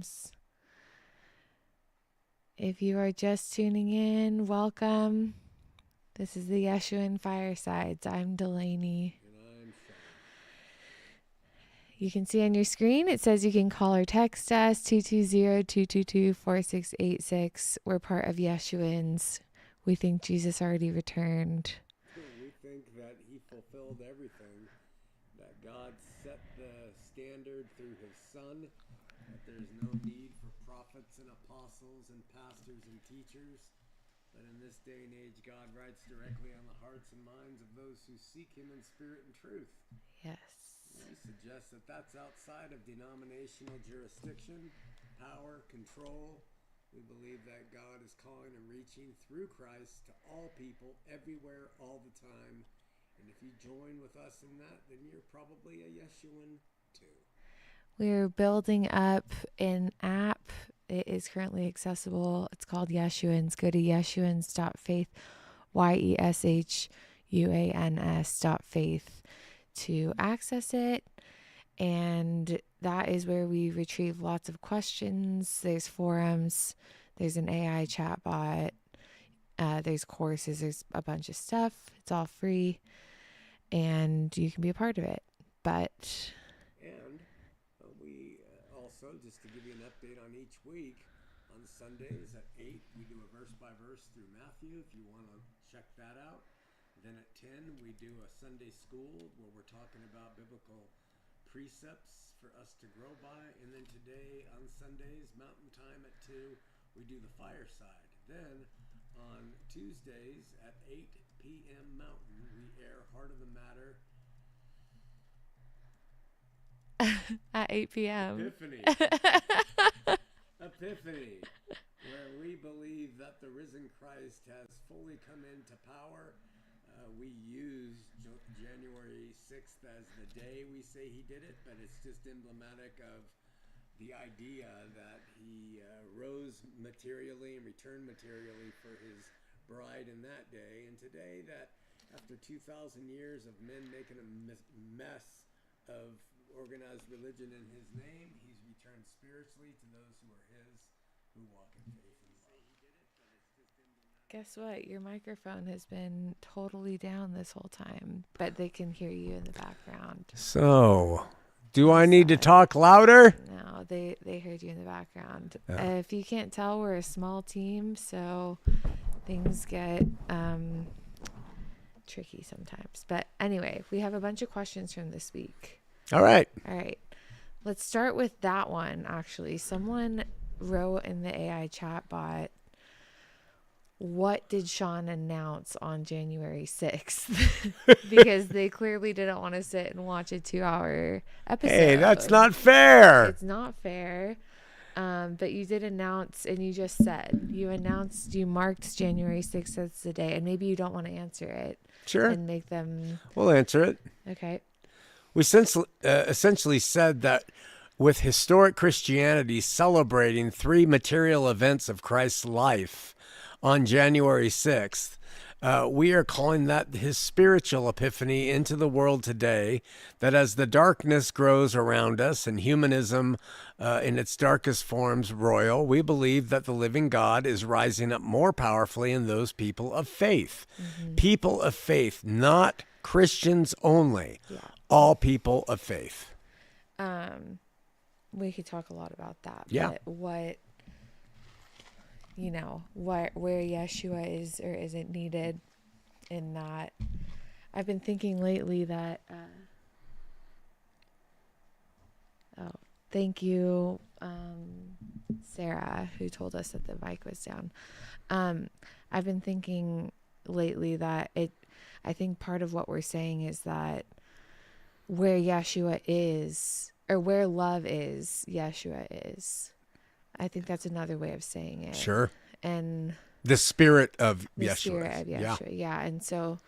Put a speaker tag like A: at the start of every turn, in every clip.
A: forums. If you are just tuning in, welcome. This is the Yeshuan Firesides. I'm Delaney.
B: And I'm Shawn.
A: You can see on your screen, it says you can call or text us, 220-222-4686. We're part of Yeshuans. We think Jesus already returned.
B: We think that he fulfilled everything, that God set the standard through his son, that there's no need for prophets and apostles and pastors and teachers. But in this day and age, God writes directly on the hearts and minds of those who seek him in spirit and truth.
A: Yes.
B: We suggest that that's outside of denominational jurisdiction, power, control. We believe that God is calling and reaching through Christ to all people, everywhere, all the time. And if you join with us in that, then you're probably a Yeshuan too.
A: We're building up an app. It is currently accessible. It's called Yeshuans. Go to yeshuans.faith, YESHUANS.faith to access it. And that is where we retrieve lots of questions. There's forums. There's an AI chatbot. There's courses. There's a bunch of stuff. It's all free. And you can be a part of it. But...
B: And we also, just to give you an update on each week, on Sundays at 8, we do a verse-by-verse through Matthew, if you want to check that out. Then at 10, we do a Sunday school where we're talking about biblical precepts for us to grow by. And then today on Sundays, Mountain Time at 2, we do the Fireside. Then on Tuesdays at 8 p.m. Mountain, we air Heart of the Matter.
A: at 8 p.m.
B: Epiphany, where we believe that the risen Christ has fully come into power. We use January 6th as the day we say he did it, but it's just emblematic of the idea that he rose materially and returned materially for his bride in that day. And today, that after 2,000 years of men making a mess of organized religion in his name, he's returned spiritually to those who are his, who walk in faith and love.
A: Guess what? Your microphone has been totally down this whole time, but they can hear you in the background.
B: So, do I need to talk louder?
A: No, they heard you in the background. If you can't tell, we're a small team, so things get tricky sometimes. But anyway, we have a bunch of questions from this week.
B: All right.
A: Let's start with that one, actually. Someone wrote in the AI chatbot, what did Shawn announce on January 6th? Because they clearly didn't want to sit and watch a 2-hour episode.
B: Hey, that's not fair.
A: It's not fair. But you did announce, and you just said, you marked January 6th as the day, and maybe you don't want to answer it.
B: Sure.
A: And make them...
B: We'll answer it.
A: Okay.
B: We essentially said that with historic Christianity celebrating 3 material events of Christ's life on January 6th, we are calling that his spiritual epiphany into the world today, that as the darkness grows around us and humanism in its darkest forms roil, we believe that the living God is rising up more powerfully in those people of faith. Mm-hmm. People of faith, not Christians only. Yeah. All people of faith.
A: We could talk a lot about that.
B: Yeah.
A: But where Yeshua is or isn't needed in that. I've been thinking lately that, thank you, Sarah, who told us that the mic was down. I've been thinking lately that I think part of what we're saying is that where Yeshua is, or where love is, Yeshua is. I think that's another way of saying it.
B: Sure.
A: And
B: the spirit of Yeshua.
A: The spirit of Yeshua, yeah. And so,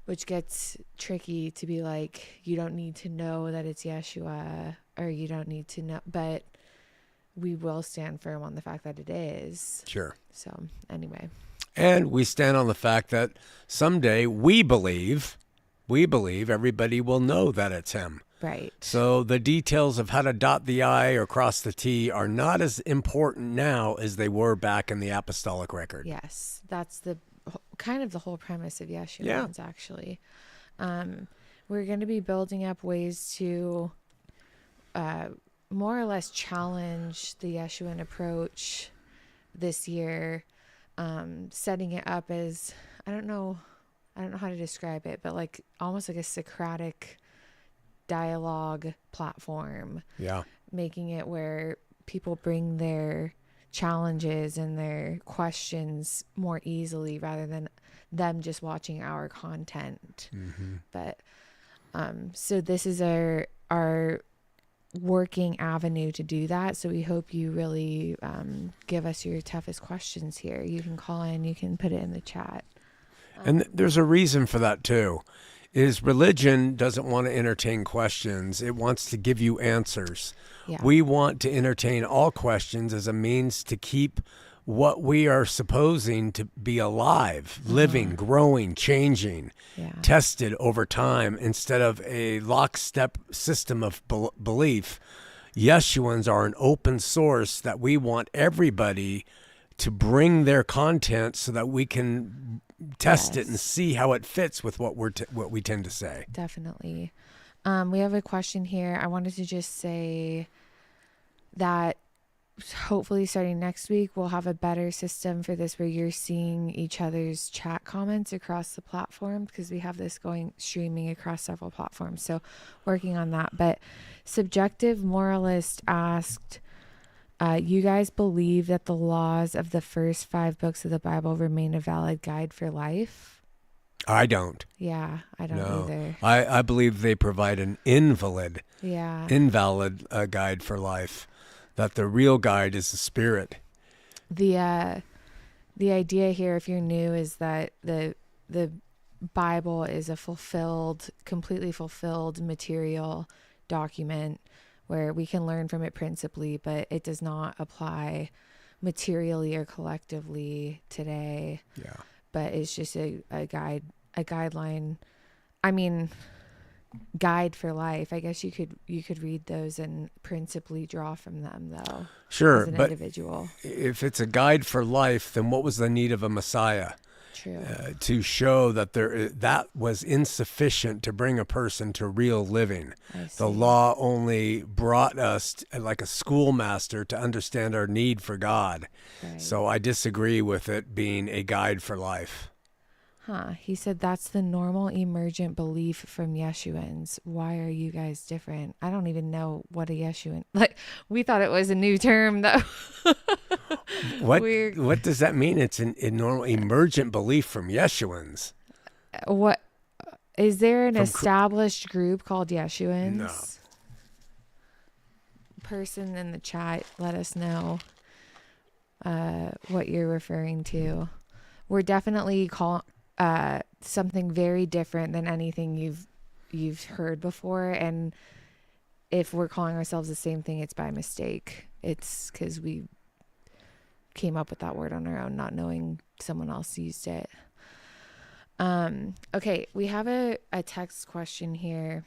A: which gets tricky to be like, you don't need to know that it's Yeshua, or you don't need to know, but we will stand firm on the fact that it is.
B: Sure.
A: So, anyway.
B: And we stand on the fact that someday we believe everybody will know that it's him.
A: Right.
B: So the details of how to dot the I or cross the T are not as important now as they were back in the apostolic record.
A: Yes, that's the kind of the whole premise of Yeshuans,
B: Yeah.
A: actually. We're going to be building up ways to more or less challenge the Yeshuan approach this year, setting it up as, I don't know how to describe it, but like almost like a Socratic dialogue platform.
B: Yeah.
A: Making it where people bring their challenges and their questions more easily rather than them just watching our content.
B: Mm-hmm.
A: But so this is our working avenue to do that. So we hope you really give us your toughest questions here. You can call in, you can put it in the chat.
B: And there's a reason for that too. Is religion doesn't want to entertain questions. It wants to give you answers.
A: Yeah.
B: We want to entertain all questions as a means to keep what we are supposing to be alive, living, growing, changing, tested over time instead of a lockstep system of belief. Yeshuans are an open source that we want everybody to bring their content so that we can test it and see how it fits with what we tend to say.
A: Definitely. We have a question here. I wanted to just say that hopefully starting next week, we'll have a better system for this where you're seeing each other's chat comments across the platform, because we have this streaming across several platforms. So working on that. But Subjective Moralist asked, you guys believe that the laws of the first 5 books of the Bible remain a valid guide for life?
B: I don't.
A: Yeah, I don't either.
B: I believe they provide an invalid guide for life, that the real guide is the Spirit.
A: The idea here, if you're new, is that the Bible is a completely fulfilled material document where we can learn from it principally, but it does not apply materially or collectively today.
B: Yeah.
A: But it's just a guideline. I mean, guide for life. I guess you could read those and principally draw from them, though.
B: Sure,
A: as an
B: but
A: individual.
B: If it's a guide for life, then what was the need of a Messiah?
A: True.
B: To show that that was insufficient to bring a person to real living. The law only brought us, like a schoolmaster, to understand our need for God.
A: Right.
B: So I disagree with it being a guide for life.
A: He said that's the normal emergent belief from Yeshuans. Why are you guys different? I don't even know what a Yeshuan. Like, we thought it was a new term, though.
B: What does that mean? It's a normal emergent belief from Yeshuans.
A: What is there an established group called Yeshuans?
B: No.
A: Person in the chat, let us know what you're referring to. We're definitely something very different than anything you've heard before, and if we're calling ourselves the same thing, it's by mistake. It's because we came up with that word on our own, not knowing someone else used it. Okay, we have a text question here.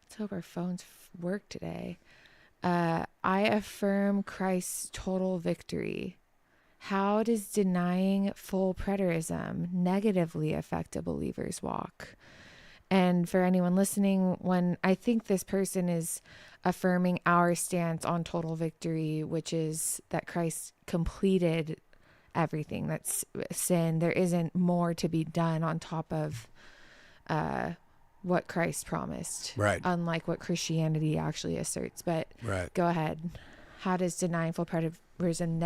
A: Let's hope our phones work today. I affirm Christ's total victory. How does denying full preterism negatively affect a believer's walk? And for anyone listening, when I think this person is affirming our stance on total victory, which is that Christ completed everything, that's sin. There isn't more to be done on top of what Christ promised.
B: Right.
A: Unlike what Christianity actually asserts. But Go ahead. How does denying full preterism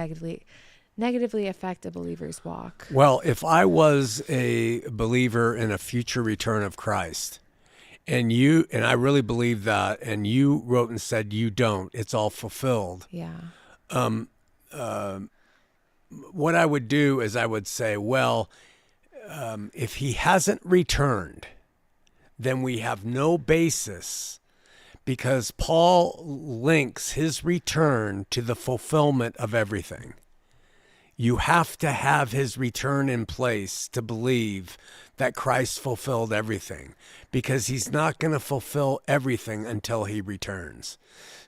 A: negatively affect a believer's walk?
B: Well, if I was a believer in a future return of Christ, and I really believe that, and you wrote and said you don't, it's all fulfilled.
A: Yeah.
B: What I would do is I would say, well, if he hasn't returned, then we have no basis, because Paul links his return to the fulfillment of everything. You have to have his return in place to believe that Christ fulfilled everything, because he's not going to fulfill everything until he returns.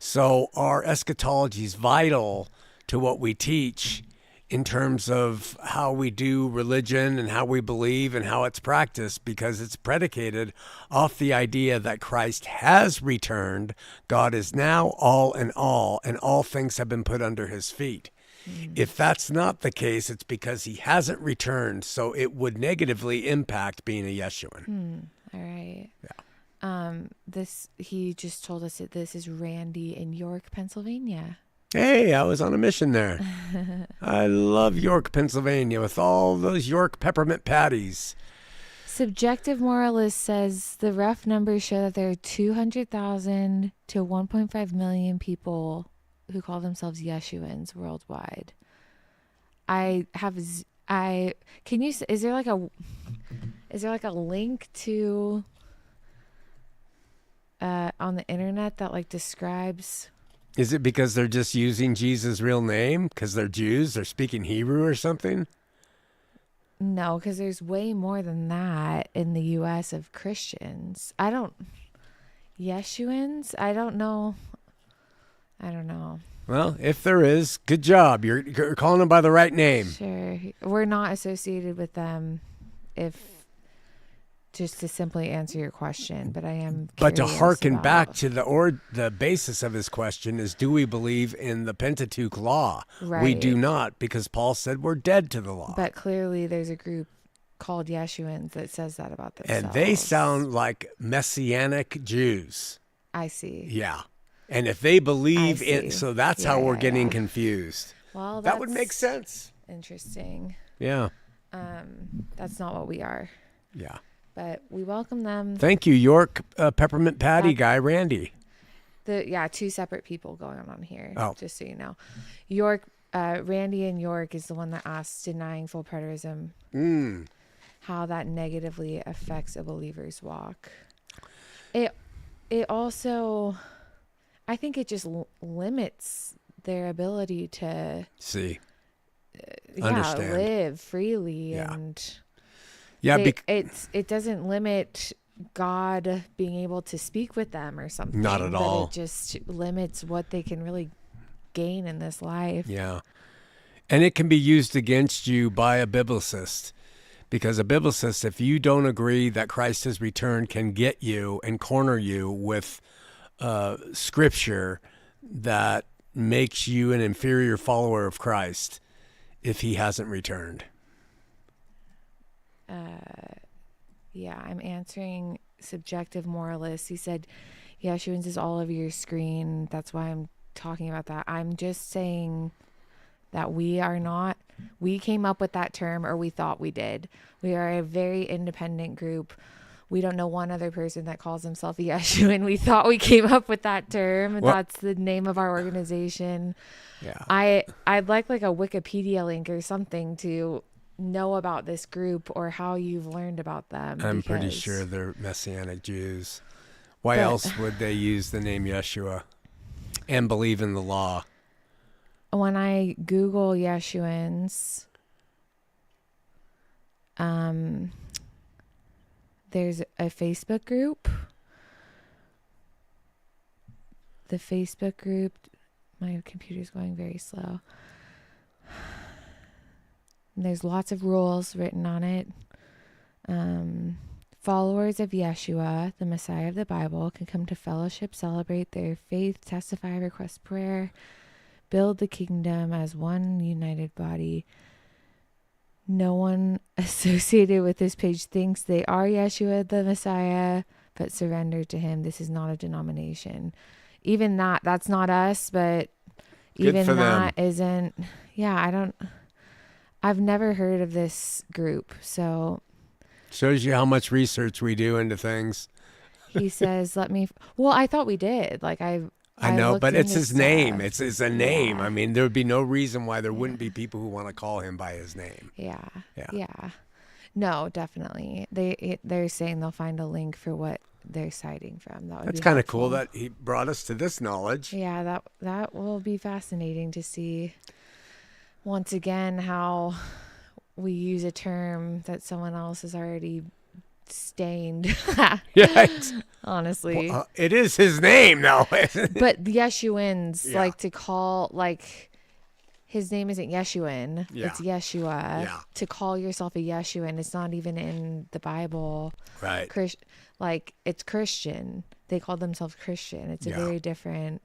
B: So our eschatology is vital to what we teach in terms of how we do religion and how we believe and how it's practiced, because it's predicated off the idea that Christ has returned. God is now all in all, and all things have been put under his feet. If that's not the case, it's because he hasn't returned, so it would negatively impact being a Yeshuan.
A: All right.
B: Yeah.
A: He just told us that this is Randy in York, Pennsylvania.
B: Hey, I was on a mission there. I love York, Pennsylvania, with all those York peppermint patties.
A: Subjective Moralist says the rough numbers show that there are 200,000 to 1.5 million people who call themselves Yeshuans worldwide. Is there like a link to on the internet that like describes?
B: Is it because they're just using Jesus' real name? Because they're Jews? They're speaking Hebrew or something?
A: No, because there's way more than that in the U.S. of Christians. Yeshuans? I don't know.
B: Well, if there is, good job. You're calling them by the right name.
A: Sure. We're not associated with them, just to simply answer your question, but I am
B: But to
A: curious
B: hearken
A: about-
B: back to the basis of his question is, do we believe in the Pentateuch law? We
A: Right.
B: do not, because Paul said we're dead to the law.
A: But clearly there's a group called Yeshuans that says that about themselves.
B: And they sound like Messianic Jews.
A: I see.
B: Yeah. And if they believe
A: I
B: in,
A: see.
B: so that's how we're
A: Yeah.
B: getting confused.
A: Well,
B: That would make
A: that's
B: sense.
A: Interesting.
B: Yeah.
A: That's not what we are,
B: Yeah.
A: but we welcome them.
B: Thank you, York peppermint patty
A: That-
B: guy, Randy.
A: Two separate people going on here.
B: Oh.
A: Just so you know, York, Randy in York is the one that asked denying full preterism, how that negatively affects a believer's walk. It also, I think it just limits their ability to
B: Understand.
A: live freely.
B: Yeah.
A: And
B: Yeah.
A: it doesn't limit God being able to speak with them or something.
B: Not at all.
A: But it just limits what they can really gain in this life.
B: Yeah. And it can be used against you by a biblicist, because a biblicist, if you don't agree that Christ has returned, can get you and corner you with scripture that makes you an inferior follower of Christ if he hasn't returned.
A: Yeah, I'm answering Subjective Moralist. He said, Yeshuans is all over your screen. That's why I'm talking about that. I'm just saying that we came up with that term, or we thought we did. We are a very independent group. We don't know one other person that calls himself a Yeshuan. We thought we came up with that term. And
B: Well-
A: that's the name of our organization.
B: Yeah.
A: I'd like a Wikipedia link or something to know about this group or how you've learned about them.
B: I'm pretty
A: because-
B: sure they're Messianic Jews. Why
A: But-
B: else would they use the name Yeshua and believe in the law?
A: When I Google Yeshuans, there's a Facebook group. The Facebook group, my computer's going very slow. There's lots of rules written on it. Followers of Yeshua, the Messiah of the Bible, can come to fellowship, celebrate their faith, testify, request prayer, build the kingdom as one united body. No one associated with this page thinks they are Yeshua, the Messiah, but surrender to him. This is not a denomination. Even that's not us, but
B: Good
A: even
B: for them.
A: that isn't. Yeah, I've never heard of this group. So
B: Shows you how much research we do into things.
A: he says, well, I thought we did.
B: I know,
A: looked
B: but it's
A: into
B: his name.
A: stuff.
B: It's a name.
A: Yeah.
B: I mean, there would be no reason why there wouldn't be people who want to call him by his name.
A: Yeah. No, definitely. They're saying they'll find a link for what they're citing from. That would
B: That's
A: be
B: kind of cool
A: helpful.
B: that he brought us to this knowledge.
A: Yeah, that will be fascinating to see. once again, how we use a term that someone else has already stained.
C: Yeah.
A: Honestly.
C: It is his name, though.
A: But the Yeshuans
C: Yeah.
A: like to call, like, his name isn't Yeshuan.
C: Yeah.
A: It's Yeshua.
C: Yeah.
A: To call yourself a Yeshuan, it's not even in the Bible.
C: Right.
A: Like, it's Christian. They call themselves Christian. It's a very different.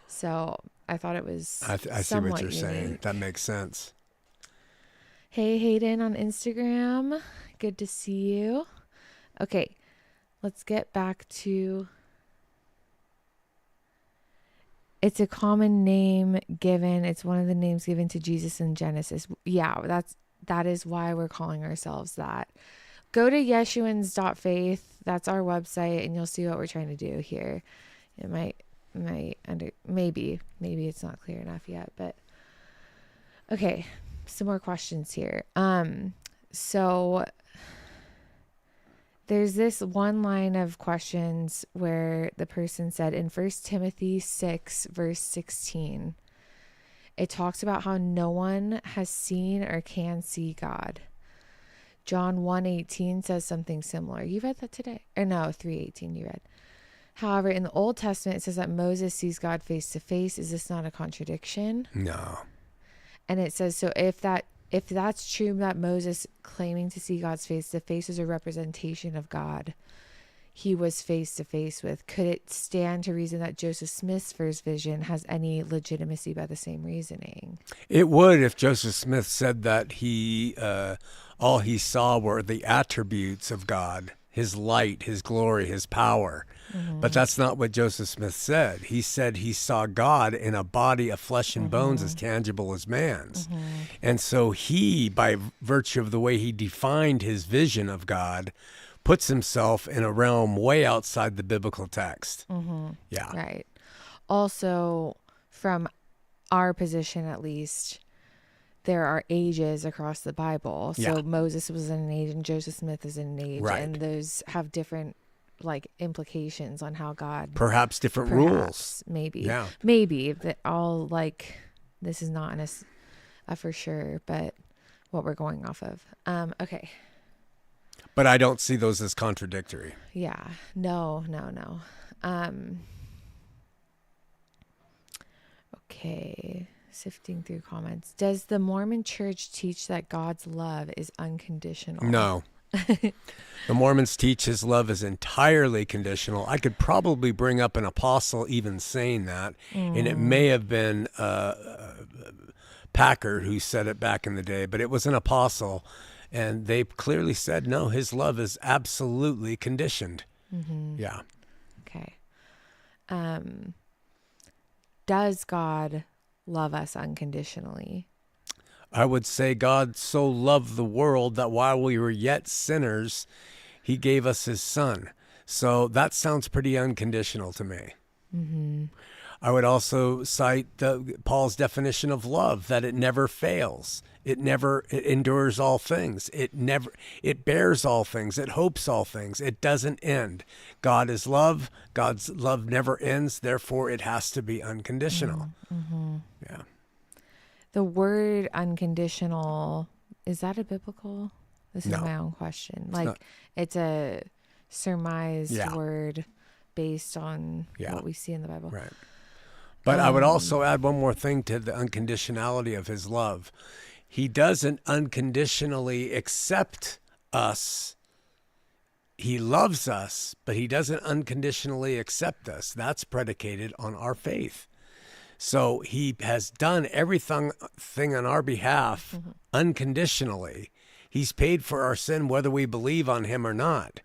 A: So I thought it was
C: I see what you're saying. That makes sense.
A: Hey, Hayden on Instagram. Good to see you. Okay, let's get back to... It's a common name given. It's one of the names given to Jesus in Genesis. Yeah, that is why we're calling ourselves that. Go to Yeshuans.faith. That's our website, and you'll see what we're trying to do here. It maybe it's not clear enough yet, but okay, some more questions here. So there's this one line of questions where the person said in 1 Timothy 6 verse 16, it talks about how no one has seen or can see God. John 1:18 says something similar. You read that today? Or no, 3:18 you read. However, in the Old Testament, it says that Moses sees God face to face. Is this not a contradiction?
C: No.
A: And it says, so if that's true, that Moses claiming to see God's face to face is a representation of God he was face to face with, could it stand to reason that Joseph Smith's first vision has any legitimacy by the same reasoning?
C: It would if Joseph Smith said that all he saw were the attributes of God, his light, his glory, his power. Mm-hmm. But that's not what Joseph Smith said. He said he saw God in a body of flesh and bones as tangible as man's. Mm-hmm. And so he, by virtue of the way he defined his vision of God, puts himself in a realm way outside the biblical text.
A: Mm-hmm.
C: Yeah.
A: Right. Also, from our position at least, there are ages across the Bible. So Moses was in an age and Joseph Smith is in an age.
C: Right.
A: And those have different implications on how God...
C: Perhaps different rules.
A: Maybe.
C: Yeah.
A: Maybe. That all this is not a for sure, but what we're going off of. Okay.
C: But I don't see those as contradictory.
A: Yeah. No. Okay. Sifting through comments. Does the Mormon Church teach that God's love is unconditional?
C: No. The Mormons teach his love is entirely conditional. I could probably bring up an apostle even saying that, and it may have been Packard who said it back in the day, but it was an apostle. And they clearly said, no, his love is absolutely conditioned. Mm-hmm. Yeah.
A: Okay. Does God love us unconditionally?
C: I would say God so loved the world that while we were yet sinners, he gave us his son. So that sounds pretty unconditional to me. Mm-hmm. I would also cite Paul's definition of love, that it never fails. It endures all things. It bears all things. It hopes all things. It doesn't end. God is love. God's love never ends. Therefore, it has to be unconditional. Mm-hmm. Yeah.
A: The word unconditional, is that a biblical? This is my own question. It's a surmised word based on what we see in the Bible.
C: Right. But I would also add one more thing to the unconditionality of his love. He doesn't unconditionally accept us. He loves us, but he doesn't unconditionally accept us. That's predicated on our faith. So he has done everything on our behalf unconditionally. He's paid for our sin whether we believe on him or not.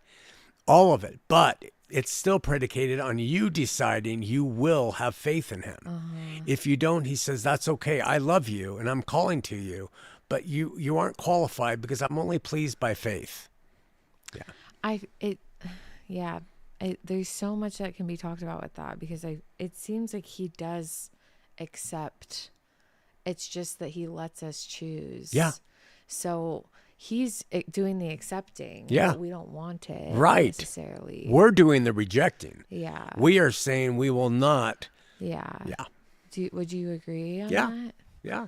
C: All of it. But it's still predicated on you deciding you will have faith in him. Uh-huh. If you don't, he says, that's okay. I love you and I'm calling to you, but you aren't qualified because I'm only pleased by faith.
A: Yeah. There's so much that can be talked about with that because it seems like he does accept. It's just that he lets us choose.
C: Yeah.
A: So he's doing the accepting.
C: Yeah.
A: But we don't want it.
C: Right.
A: Necessarily.
C: We're doing the rejecting.
A: Yeah.
C: We are saying we will not.
A: Yeah.
C: Yeah.
A: Would you agree on that?
C: Yeah.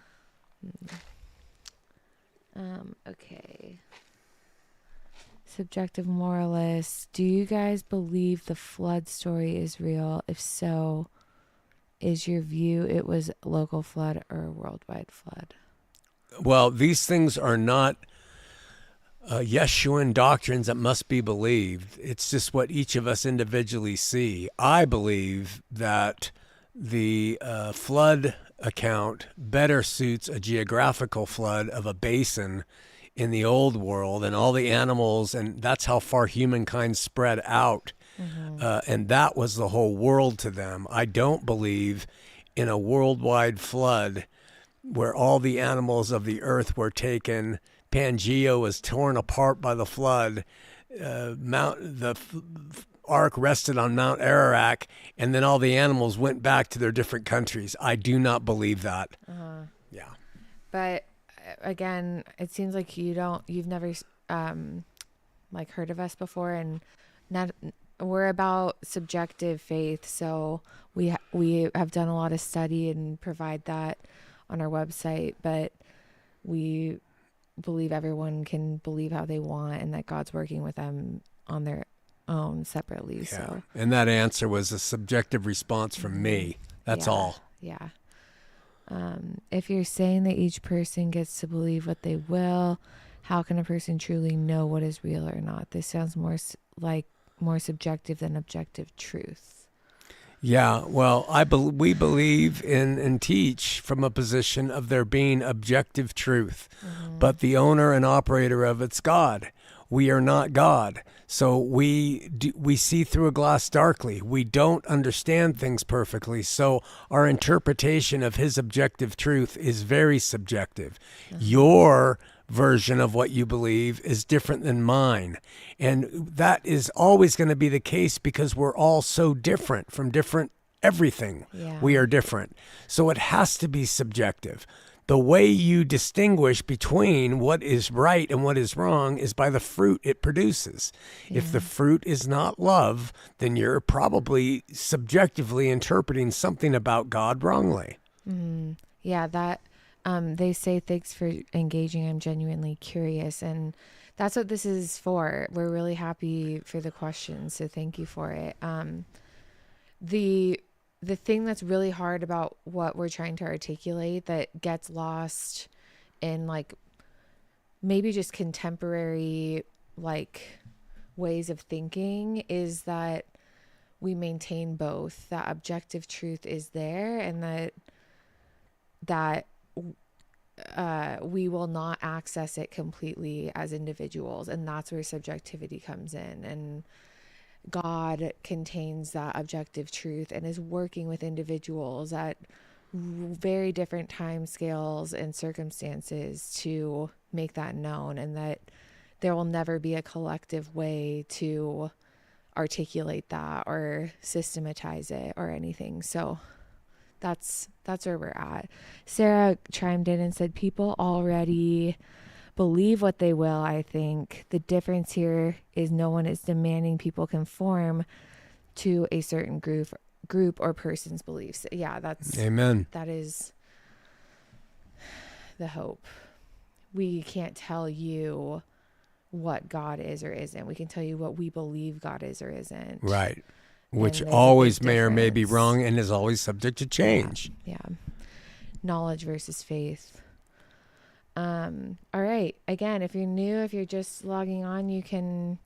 A: Okay. Subjective moralists. Do you guys believe the flood story is real? If so, is your view it was a local flood or a worldwide flood?
C: Well, these things are not Yeshuan doctrines that must be believed. It's just what each of us individually see. I believe that the flood account better suits a geographical flood of a basin in the old world and all the animals, and that's how far humankind spread out. And that was the whole world to them. I don't believe in a worldwide flood where all the animals of the earth were taken. Pangea was torn apart by the flood. The ark rested on Mount Ararat, and then all the animals went back to their different countries. I do not believe that. Yeah.
A: But again, it seems like you've never like heard of us before, and we're about subjective faith. So we have done a lot of study and provide that on our website, but we believe everyone can believe how they want and that God's working with them on their own separately.
C: Yeah.
A: So,
C: and that answer was a subjective response from me. That's all.
A: Yeah. If you're saying that each person gets to believe what they will, how can a person truly know what is real or not? This sounds more subjective than objective truth.
C: Yeah, well, we believe in and teach from a position of there being objective truth, but the owner and operator of it's God. We are not God, so we see through a glass darkly. We don't understand things perfectly, so our interpretation of His objective truth is very subjective. Your version of what you believe is different than mine. And that is always going to be the case because we're all so different from different everything.
A: Yeah.
C: We are different. So it has to be subjective. The way you distinguish between what is right and what is wrong is by the fruit it produces. If the fruit is not love, then you're probably subjectively interpreting something about God wrongly.
A: Yeah, that they say thanks for engaging. I'm genuinely curious, and that's what this is for. We're really happy for the questions, so thank you for it. The thing that's really hard about what we're trying to articulate that gets lost in like maybe just contemporary like ways of thinking is that we maintain both, that objective truth is there and that we will not access it completely as individuals, and that's where subjectivity comes in. And God contains that objective truth and is working with individuals at very different time scales and circumstances to make that known, and that there will never be a collective way to articulate that or systematize it or anything. So that's where we're at. Sarah chimed in and said, people already believe what they will. I think the difference here is no one is demanding people conform to a certain group or person's beliefs. Yeah,
C: Amen.
A: That is the hope. We can't tell you what God is or isn't. We can tell you what we believe God is or isn't.
C: Right. Which
A: there's a
C: always
A: big
C: may or may be
A: difference.
C: wrong and is always subject to change.
A: Yeah. Knowledge versus faith. All right. Again, if you're new, if you're just logging on, you can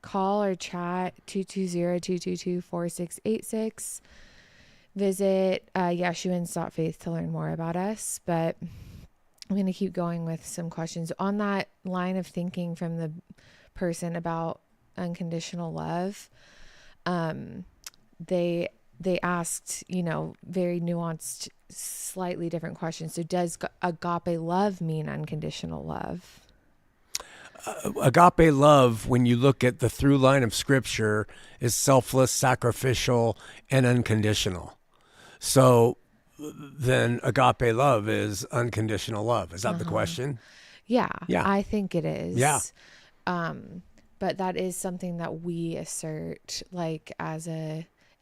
A: call or chat 220-222-4686. Visit Yeshuans.faith to learn more about us. But I'm going to keep going with some questions on that line of thinking from the person about unconditional love. They asked, very nuanced, slightly different questions. So does agape love mean unconditional love?
C: Agape love, when you look at the through line of Scripture, is selfless, sacrificial, and unconditional. So then agape love is unconditional love. Is that the question?
A: Yeah,
C: Yeah.
A: I think it is.
C: Yeah.
A: But that is something that we assert, like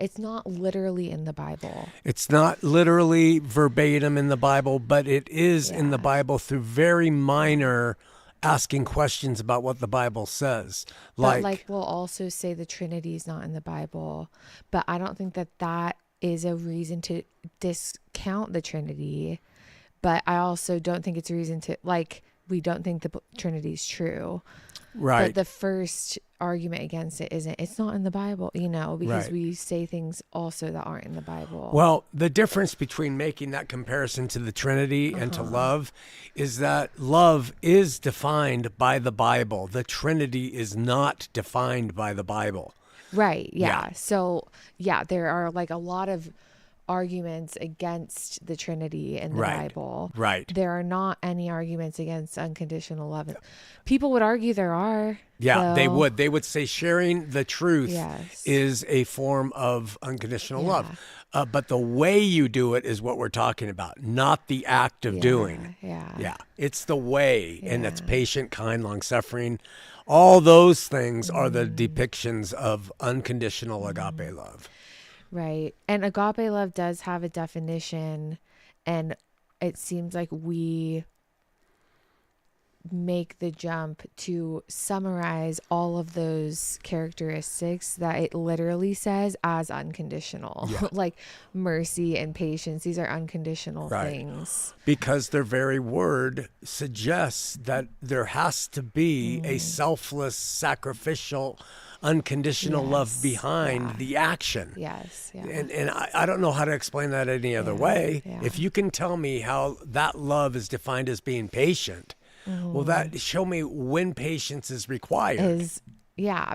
A: It's not literally in the Bible.
C: It's not literally verbatim in the Bible, but it is in the
A: Yeah.
C: Bible through very minor asking questions about what the Bible says.
A: But we'll also say the Trinity is not in the Bible, but I don't think that is a reason to discount the Trinity. But I also don't think it's a reason to, we don't think the Trinity is true.
C: right.
A: But the first argument against it isn't, it's not in the Bible, because
C: Right.
A: we say things also that aren't in the Bible.
C: Well, the difference between making that comparison to the Trinity and to love is that love is defined by the Bible. The Trinity is not defined by the Bible.
A: Right. Yeah.
C: Yeah.
A: So, there are a lot of arguments against the Trinity in the
C: Right.
A: Bible.
C: Right.
A: There are not any arguments against unconditional love. People would argue there are.
C: Yeah, they
A: though.
C: would. They would say sharing the truth
A: Yes.
C: is a form of unconditional
A: Yeah.
C: love. But the way you do it is what we're talking about, not the act of doing.
A: Yeah.
C: Yeah, it's the way, and it's
A: Yeah.
C: patient, kind, long-suffering. All those things are the depictions of unconditional agape love.
A: Right. And agape love does have a definition, and it seems like we make the jump to summarize all of those characteristics that it literally says as unconditional.
C: Yeah.
A: Like mercy and patience, these are unconditional
C: Right.
A: things.
C: Because their very word suggests that there has to be a selfless, sacrificial, unconditional love
A: Yes.
C: behind
A: Yeah.
C: the action.
A: Yes. Yeah.
C: And I don't know how to explain that any other
A: Yeah,
C: way.
A: yeah.
C: If you can tell me how that love is defined as being patient, well, that show me when patience is required.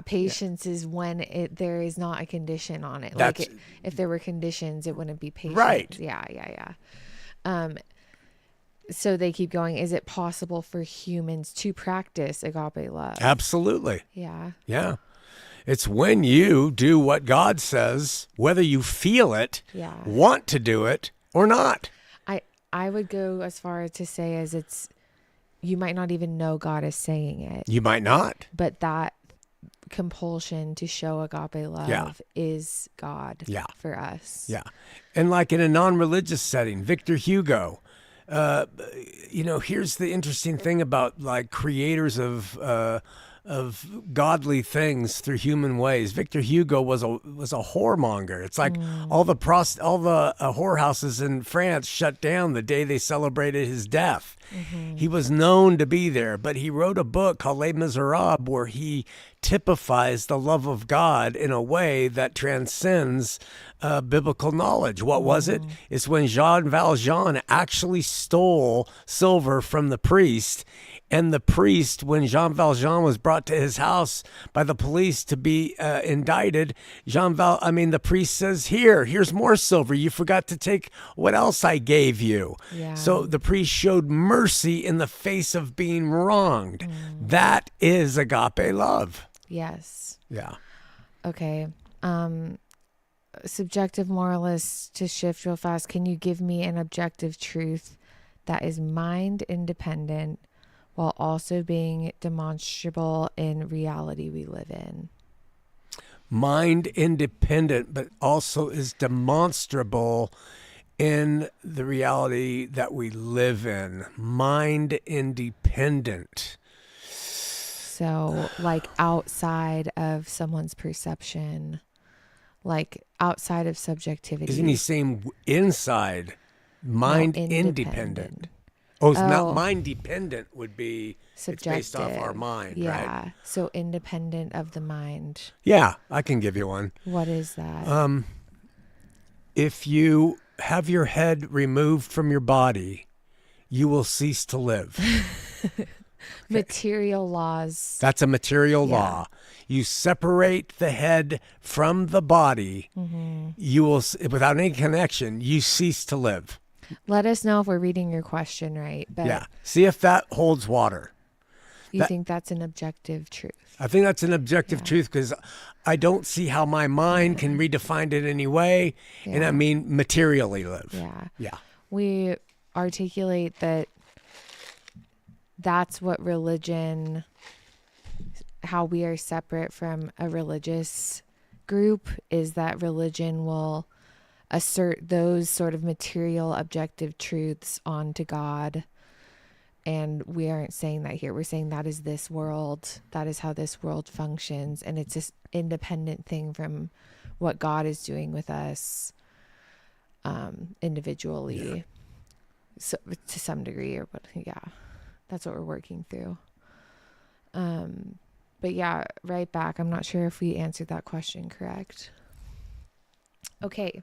A: Patience is when there is not a condition on it.
C: That's-
A: If there were conditions, it wouldn't be patient.
C: Right.
A: Yeah. So they keep going. Is it possible for humans to practice agape love?
C: Absolutely.
A: Yeah.
C: Yeah. It's when you do what God says, whether you feel it,
A: Yeah.
C: want to do it, or not.
A: I would go as far as to say you might not even know God is saying it,
C: You might not.
A: but that compulsion to show agape love
C: Yeah.
A: is God
C: Yeah.
A: for us.
C: Yeah. And like in a non-religious setting, Victor Hugo, here's the interesting thing about like creators of godly things through human ways. Victor Hugo was a whoremonger. It's like all the whorehouses in France shut down the day they celebrated his death. He was known to be there, but he wrote a book called Les Miserables where he typifies the love of God in a way that transcends biblical knowledge. What was it? It's when Jean Valjean actually stole silver from the priest. And the priest, when Jean Valjean was brought to his house by the police to be indicted, the priest says, here's more silver. You forgot to take what else I gave you.
A: Yeah.
C: So the priest showed mercy in the face of being wronged. That is agape love.
A: Yes.
C: Yeah.
A: Okay. Subjective moralist, to shift real fast. Can you give me an objective truth that is mind independent while also being demonstrable in reality we live in?
C: Mind independent, but also is demonstrable in the reality that we live in. Mind independent.
A: So, outside of someone's perception, outside of subjectivity.
C: Isn't he saying inside? Mind independent. Oh, it's not mind dependent would be
A: Subjective.
C: It's based off our mind,
A: yeah.
C: right?
A: So independent of the mind.
C: Yeah, I can give you one.
A: What is that?
C: If you have your head removed from your body, you will cease to live.
A: Material laws.
C: That's a material
A: Yeah.
C: law. You separate the head from the body, you will, without any connection, you cease to live.
A: Let us know if we're reading your question right. But
C: Yeah. See if that holds water.
A: you think that's an objective truth?
C: I think that's an objective truth because I don't see how my mind can redefine it any way. And I mean, materially live.
A: Yeah.
C: Yeah.
A: We articulate that that's what religion, how we are separate from a religious group is that religion will assert those sort of material objective truths onto God. And we aren't saying that here. We're saying that is this world. That is how this world functions. And it's this independent thing from what God is doing with us individually. So, to some degree, or what? Yeah, that's what we're working through. But yeah, right back. I'm not sure if we answered that question correct. Okay,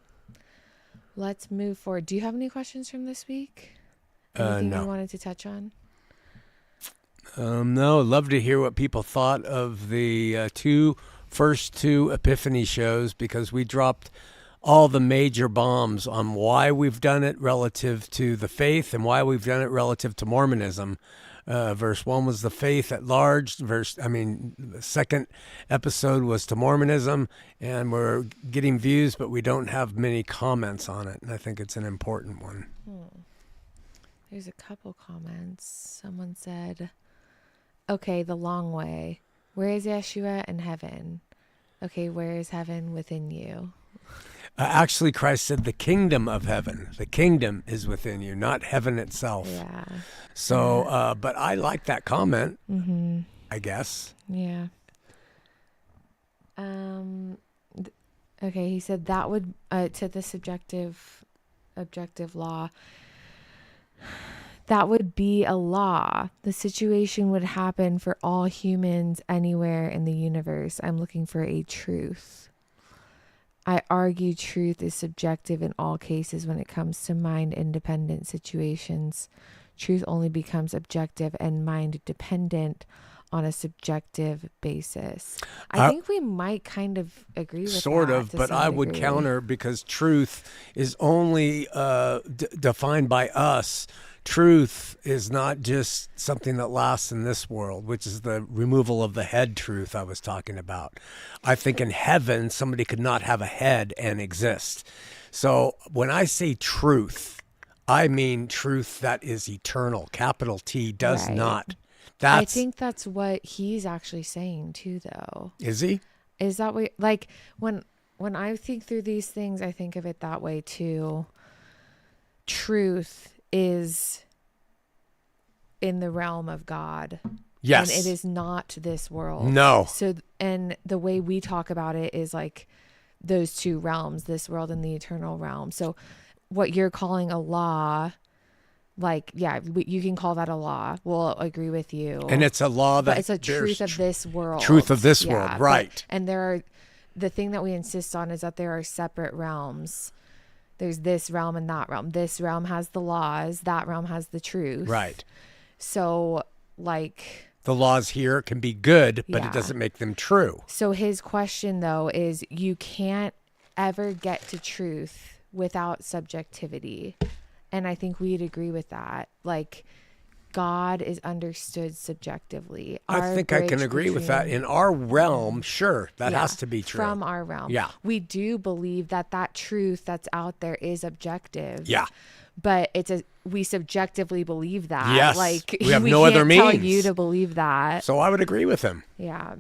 A: let's move forward. Do you have any questions from this week? Anything
C: No.
A: you wanted to touch on?
C: No, love to hear what people thought of the first two Epiphany shows, because we dropped all the major bombs on why we've done it relative to the faith and why we've done it relative to Mormonism. Verse 1 was the faith at large. The second episode was to Mormonism, and we're getting views, but we don't have many comments on it. And I think it's an important one.
A: There's a couple comments. Someone said, okay, the long way. Where is Yeshua in heaven? Okay, where is heaven within you?
C: Actually, Christ said the kingdom of heaven. The kingdom is within you, not heaven itself.
A: Yeah.
C: So, but I like that comment, I guess.
A: Yeah. Okay, he said that would, to the objective law, that would be a law. The situation would happen for all humans anywhere in the universe. I'm looking for a truth. I argue truth is subjective in all cases when it comes to mind-independent situations. Truth only becomes objective and mind-dependent on a subjective basis. I think we might kind of agree with
C: sort
A: that.
C: of, but I would counter, because truth is only defined by us. Truth is not just something that lasts in this world, which is the removal of the head truth I was talking about. I think in heaven, somebody could not have a head and exist. So when I say truth, I mean truth that is eternal. Capital T does not.
A: I think that's what he's actually saying too, though.
C: Is he?
A: Is that what, like, when I think through these things, I think of it that way too. Truth is in the realm of God.
C: Yes.
A: And it is not this world.
C: No.
A: So, and the way we talk about it is like those two realms, this world and the eternal realm. So what you're calling a law, like, yeah, you can call that a law. We'll agree with you.
C: And it's a law that...
A: But it's a truth of this world.
C: Truth of this world, right.
A: And the thing that we insist on is that there are separate realms. There's this realm and that realm. This realm has the laws. That realm has the truth.
C: Right.
A: So, like...
C: The laws here can be good, but it doesn't make them true.
A: So his question, though, is you can't ever get to truth without subjectivity. And I think we'd agree with that. Like, God is understood subjectively.
C: I think I can agree with that. In our realm, sure, that has to be true.
A: From our realm.
C: Yeah.
A: We do believe that truth that's out there is objective.
C: Yeah.
A: But we subjectively believe that.
C: Yes.
A: Like,
C: we have no other means.
A: We can't tell you to believe that.
C: So I would agree with him.
A: Yeah.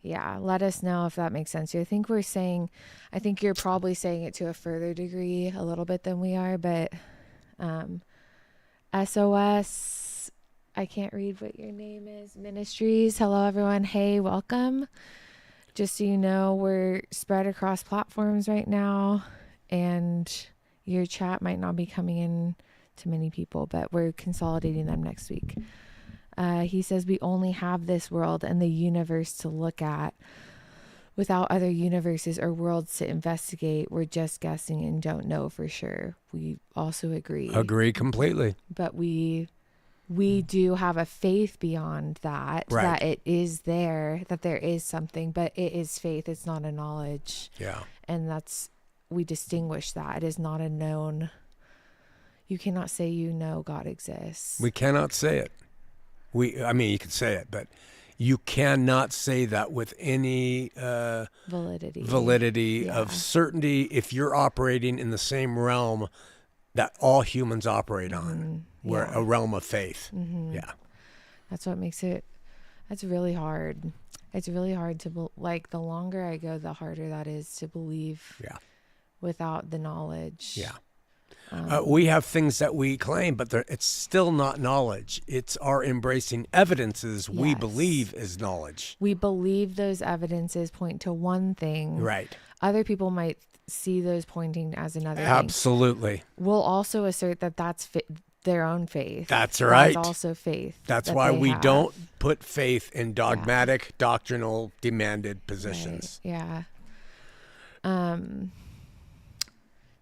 A: Yeah, let us know if that makes sense. I think you're probably saying it to a further degree a little bit than we are, but SOS, I can't read what your name is, Ministries. Hello, everyone. Hey, welcome. Just so you know, we're spread across platforms right now, and your chat might not be coming in to many people, but we're consolidating them next week. He says we only have this world and the universe to look at. Without other universes or worlds to investigate, we're just guessing and don't know for sure. We also agree.
C: Agree completely.
A: But we do have a faith beyond that,
C: right.
A: That it is there, that there is something, but it is faith. It's not a knowledge.
C: Yeah. And
A: we distinguish that. It is not a known. You cannot say you know God exists.
C: We cannot say it. You can say it, but you cannot say that with any validity of certainty if you're operating in the same realm that all humans operate on, where a realm of faith. Mm-hmm. Yeah.
A: That's what makes it That's really hard. It's really hard to like, the longer I go, the harder that is to believe
C: Yeah.
A: without the knowledge.
C: Yeah. We have things that we claim, but it's still not knowledge. It's our embracing evidences we
A: Yes.
C: believe is knowledge.
A: We believe those evidences point to one thing.
C: Right.
A: Other people might see those pointing as another thing.
C: Absolutely.
A: We'll also assert that that's their own faith.
C: That's right.
A: That's also faith.
C: That's
A: that
C: why
A: they
C: we
A: have.
C: don't put faith in dogmatic, doctrinal, demanded positions.
A: Right. Yeah.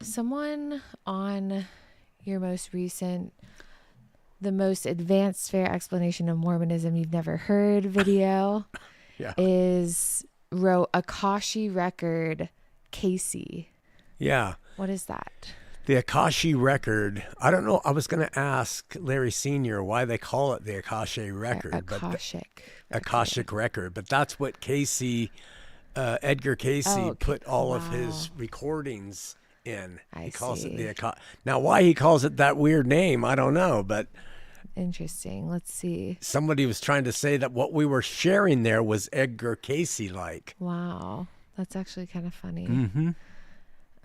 A: Someone on your most recent, the most advanced fair explanation of Mormonism you've never heard video
C: Yeah.
A: wrote Akashi record Casey.
C: Yeah.
A: What is that?
C: The Akashi record, I don't know. I was going to ask Larry Sr. why they call it the Akashi record. Akashic record. But that's what Casey, Edgar Casey, put all of his recordings in. He calls it the Akashi. Now, why he calls it that weird name, I don't know. But
A: interesting. Let's see.
C: Somebody was trying to say that what we were sharing there was Edgar Casey-like.
A: Wow. That's actually kind of funny.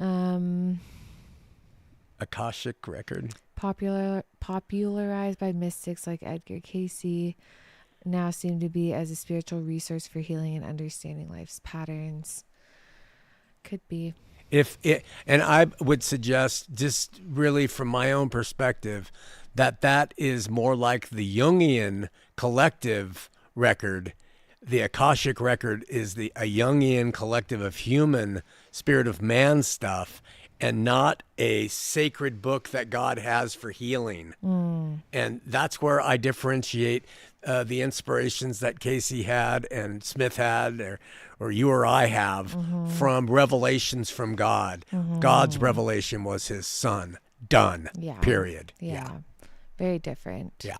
C: Mm-hmm. Akashic record.
A: Popularized by mystics like Edgar Casey, now seem to be as a spiritual resource for healing and understanding life's patterns. Could be.
C: And I would suggest, just really from my own perspective, that is more like the Jungian collective record. The Akashic record is a Jungian collective of human spirit of man stuff, and not a sacred book that God has for healing. And that's where I differentiate the inspirations that Casey had and Smith had, or you or I have, from revelations from God. God's revelation was his son. Done.
A: Yeah.
C: Period.
A: Yeah. Very different.
C: Yeah.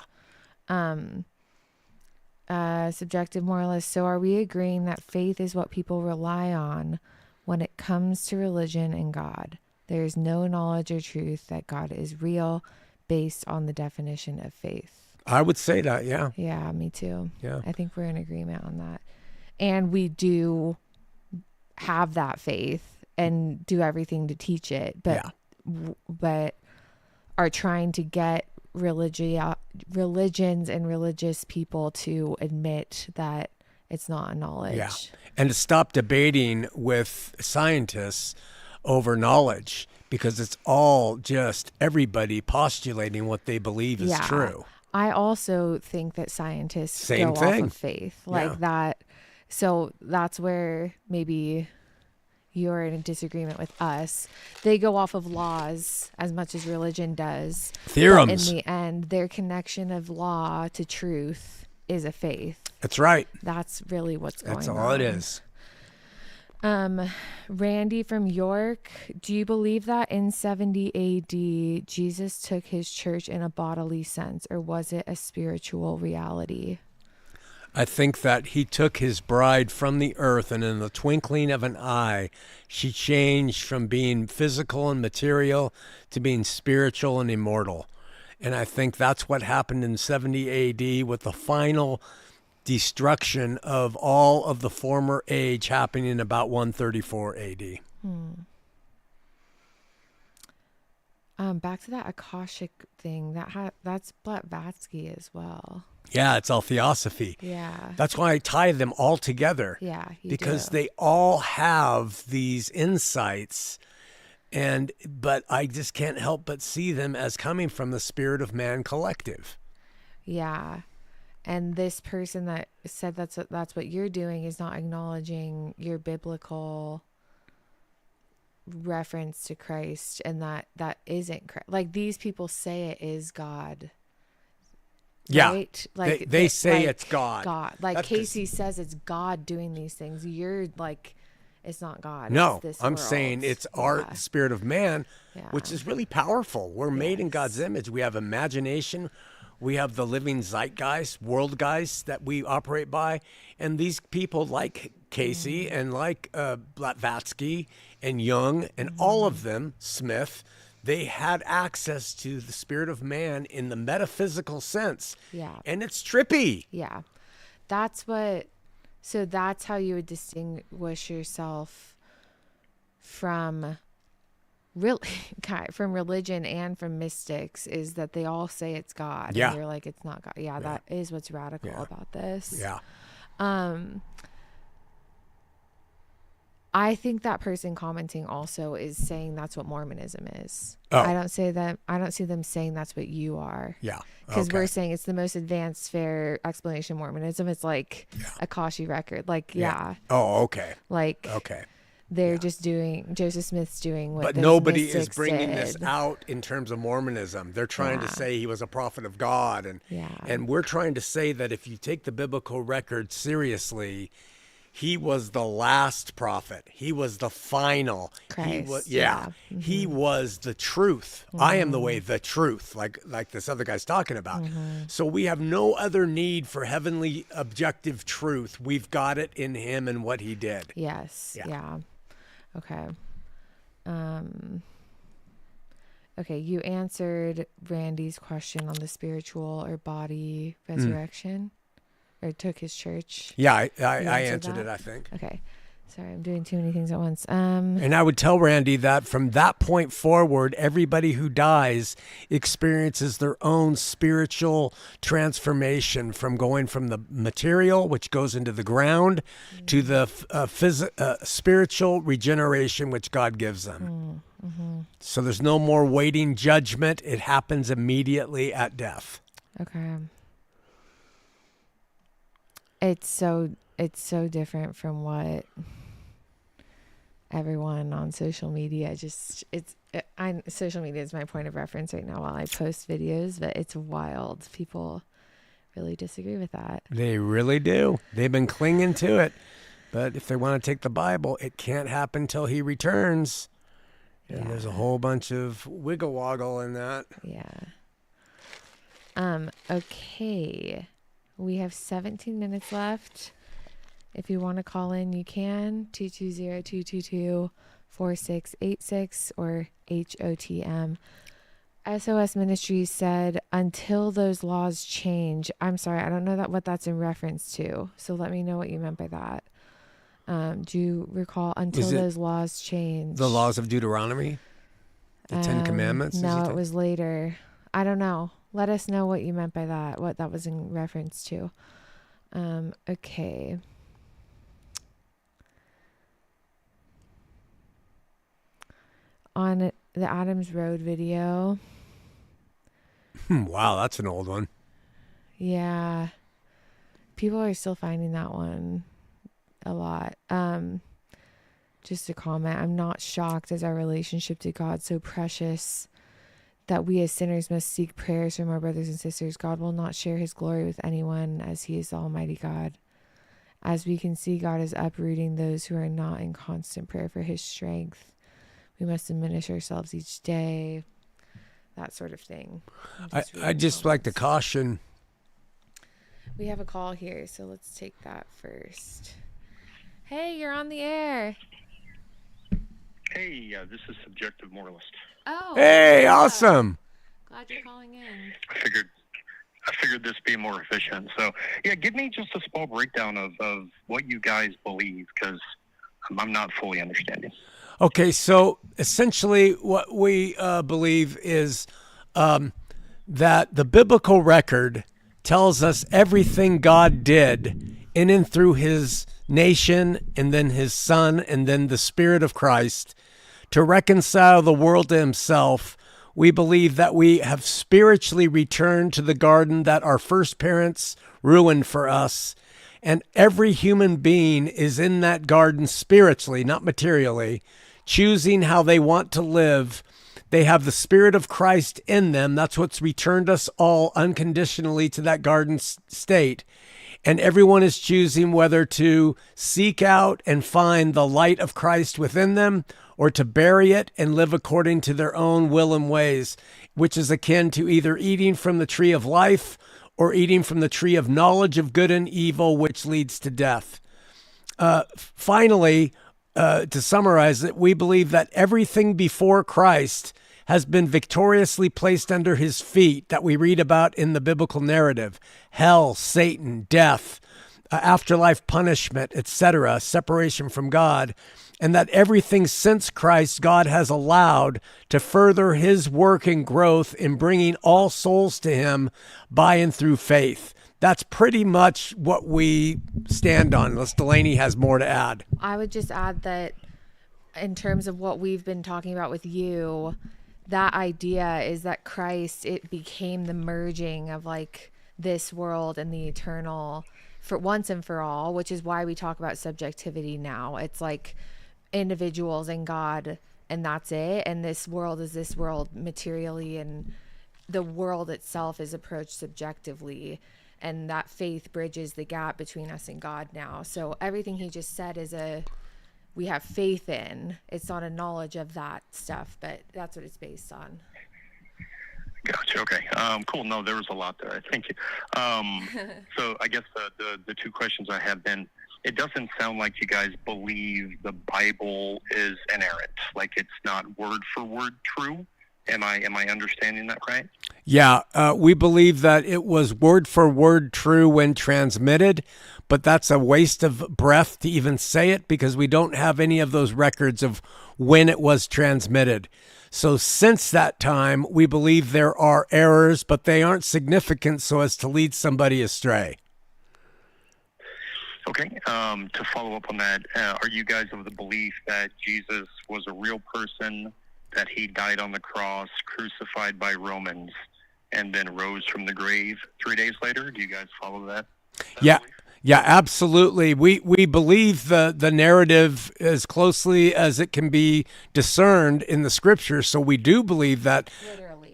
A: Subjective moralist. So are we agreeing that faith is what people rely on when it comes to religion and God? There is no knowledge or truth that God is real based on the definition of faith.
C: I would say that, yeah.
A: Yeah, me too.
C: Yeah.
A: I think we're in agreement on that. And we do have that faith and do everything to teach it, but are trying to get religions and religious people to admit that it's not a knowledge.
C: Yeah. And to stop debating with scientists over knowledge, because it's all just everybody postulating what they believe is true.
A: I also think that scientists go off of faith like that. So that's where maybe you're in a disagreement with us. They go off of laws as much as religion does.
C: Theorems.
A: But in the end, their connection of law to truth is a faith.
C: That's right.
A: That's really what's going on.
C: That's all it is.
A: Randy from York, do you believe that in 70 AD, Jesus took his church in a bodily sense, or was it a spiritual reality?
C: I think that he took his bride from the earth, and in the twinkling of an eye, she changed from being physical and material to being spiritual and immortal. And I think that's what happened in 70 AD with the final destruction of all of the former age happening in about 134 AD.
A: Back to that Akashic thing, that's Blavatsky as well.
C: Yeah, it's all theosophy.
A: Yeah.
C: That's why I tie them all together.
A: Yeah,
C: because they all have these insights, but I just can't help but see them as coming from the Spirit of Man collective.
A: Yeah. And this person that said that's what you're doing is not acknowledging your biblical reference to Christ, and that isn't Christ. Like, these people say it is God.
C: Yeah.
A: Right? Like
C: they say it's God.
A: Like that's Casey says it's God doing these things. You're like, it's not God.
C: No,
A: it's this
C: I'm
A: world.
C: saying it's our Spirit of Man, which is really powerful. We're made in God's image. We have imagination. We have the living zeitgeist, world geist that we operate by. And these people like Casey and like Blavatsky and Jung and all of them, Smith, they had access to the Spirit of Man in the metaphysical sense.
A: Yeah.
C: And it's trippy.
A: Yeah. that's how you would distinguish yourself from from religion and from mystics, is that they all say it's God.
C: Yeah.
A: And you're like, it's not God. Yeah, that is what's radical about this.
C: Yeah.
A: I think that person commenting also is saying that's what Mormonism is.
C: Oh.
A: I don't see them saying that's what you are.
C: Yeah.
A: Because we're saying it's the most advanced, fair explanation of Mormonism. It's like a Kashi record. Like,
C: Oh, okay.
A: Like,
C: okay.
A: They're just doing, Joseph Smith's doing what
C: But
A: those
C: nobody is
A: mystics
C: bringing
A: did.
C: this out in terms of Mormonism. They're trying to say he was a prophet of God. And we're trying to say that if you take the biblical record seriously, he was the last prophet. He was the final.
A: Christ,
C: he was,
A: Mm-hmm.
C: He was the truth. Mm-hmm. I am the way, the truth, like this other guy's talking about.
A: Mm-hmm.
C: So we have no other need for heavenly objective truth. We've got it in him and what he did.
A: Yes. Yeah. Okay. Okay, you answered Randy's question on the spiritual or body resurrection, or took his church.
C: Yeah, I answered it, I think.
A: Okay. Sorry, I'm doing too many things at once.
C: And I would tell Randy that from that point forward, everybody who dies experiences their own spiritual transformation, from going from the material, which goes into the ground, to the spiritual regeneration, which God gives them. Mm-hmm. So there's no more waiting judgment. It happens immediately at death. Okay.
A: It's so different from what everyone on social media social media is my point of reference right now while I post videos, but it's wild. People really disagree with that.
C: They really do. They've been clinging to it. But if they want to take the Bible, it can't happen till he returns. And there's a whole bunch of wiggle woggle in that.
A: Yeah. Okay. We have 17 minutes left. If you want to call in, you can. 220-222-4686 or HOTM. SOS Ministries said, until those laws change. I'm sorry, I don't know what that's in reference to. So let me know what you meant by that. Do you recall until those laws change?
C: The laws of Deuteronomy? The Ten Commandments?
A: No, it was later. I don't know. Let us know what you meant by that, what that was in reference to. Okay. On the Adams Road video.
C: Wow, that's an old one.
A: Yeah. People are still finding that one a lot. Just a comment. I'm not shocked, as our relationship to God so precious that we as sinners must seek prayers from our brothers and sisters. God will not share his glory with anyone, as he is the Almighty God. As we can see, God is uprooting those who are not in constant prayer for his strength. We must diminish ourselves each day. That sort of thing.
C: I just like to caution.
A: We have a call here, so let's take that first. Hey, you're on the air.
D: Hey, this is Subjective Moralist.
A: Oh.
C: Hey, awesome.
A: Glad you're calling in.
D: I figured this be more efficient. So, yeah, give me just a small breakdown of what you guys believe, because I'm not fully understanding.
C: Okay, so essentially what we believe is that the biblical record tells us everything God did in and through his nation, and then his son, and then the Spirit of Christ to reconcile the world to himself. We believe that we have spiritually returned to the garden that our first parents ruined for us. And every human being is in that garden spiritually, not materially, choosing how they want to live. They have the Spirit of Christ in them. That's what's returned us all unconditionally to that garden state. And everyone is choosing whether to seek out and find the light of Christ within them, or to bury it and live according to their own will and ways, which is akin to either eating from the tree of life or eating from the tree of knowledge of good and evil, which leads to death. Finally, to summarize it, we believe that everything before Christ has been victoriously placed under his feet that we read about in the biblical narrative. Hell, Satan, death, afterlife punishment, etc., separation from God, and that everything since Christ God has allowed to further his work and growth in bringing all souls to him by and through faith. That's pretty much what we stand on, unless Delaney has more to add.
A: I would just add that in terms of what we've been talking about with you, that idea is that Christ, it became the merging of like this world and the eternal for once and for all, which is why we talk about subjectivity now. It's like individuals and God, and that's it. And this world is this world materially, and the world itself is approached subjectively. And that faith bridges the gap between us and God now. So everything he just said is we have faith in. It's not a knowledge of that stuff, but that's what it's based on.
D: Gotcha. Okay. Cool. No, there was a lot there. Thank you. So I guess the two questions I have then, it doesn't sound like you guys believe the Bible is inerrant, like it's not word for word true. Am I understanding that right?
C: Yeah, we believe that it was word for word true when transmitted, but that's a waste of breath to even say it because we don't have any of those records of when it was transmitted. So since that time, we believe there are errors, but they aren't significant so as to lead somebody astray.
D: Okay. To follow up on that, are you guys of the belief that Jesus was a real person, that he died on the cross, crucified by Romans, and then rose from the grave 3 days later? Do you guys follow that?
C: Yeah. Yeah, absolutely. We believe the narrative as closely as it can be discerned in the scriptures. So we do believe that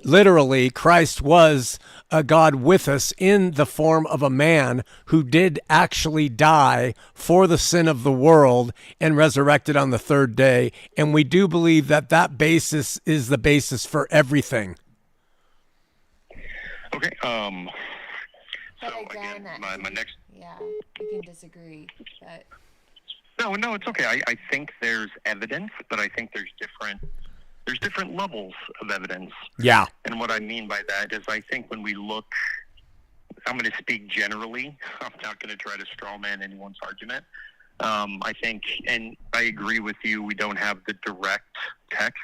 C: literally Christ was a God with us in the form of a man who did actually die for the sin of the world and resurrected on the third day. And we do believe that that basis is the basis for everything.
D: Okay.
A: But
D: So
A: again,
D: my next...
A: Yeah, we can disagree, but...
D: No, it's okay. I think there's evidence, but I think there's different levels of evidence.
C: Yeah.
D: And what I mean by that is I think when we look, I'm going to speak generally. I'm not going to try to straw man anyone's argument. I think, and I agree with you, we don't have the direct texts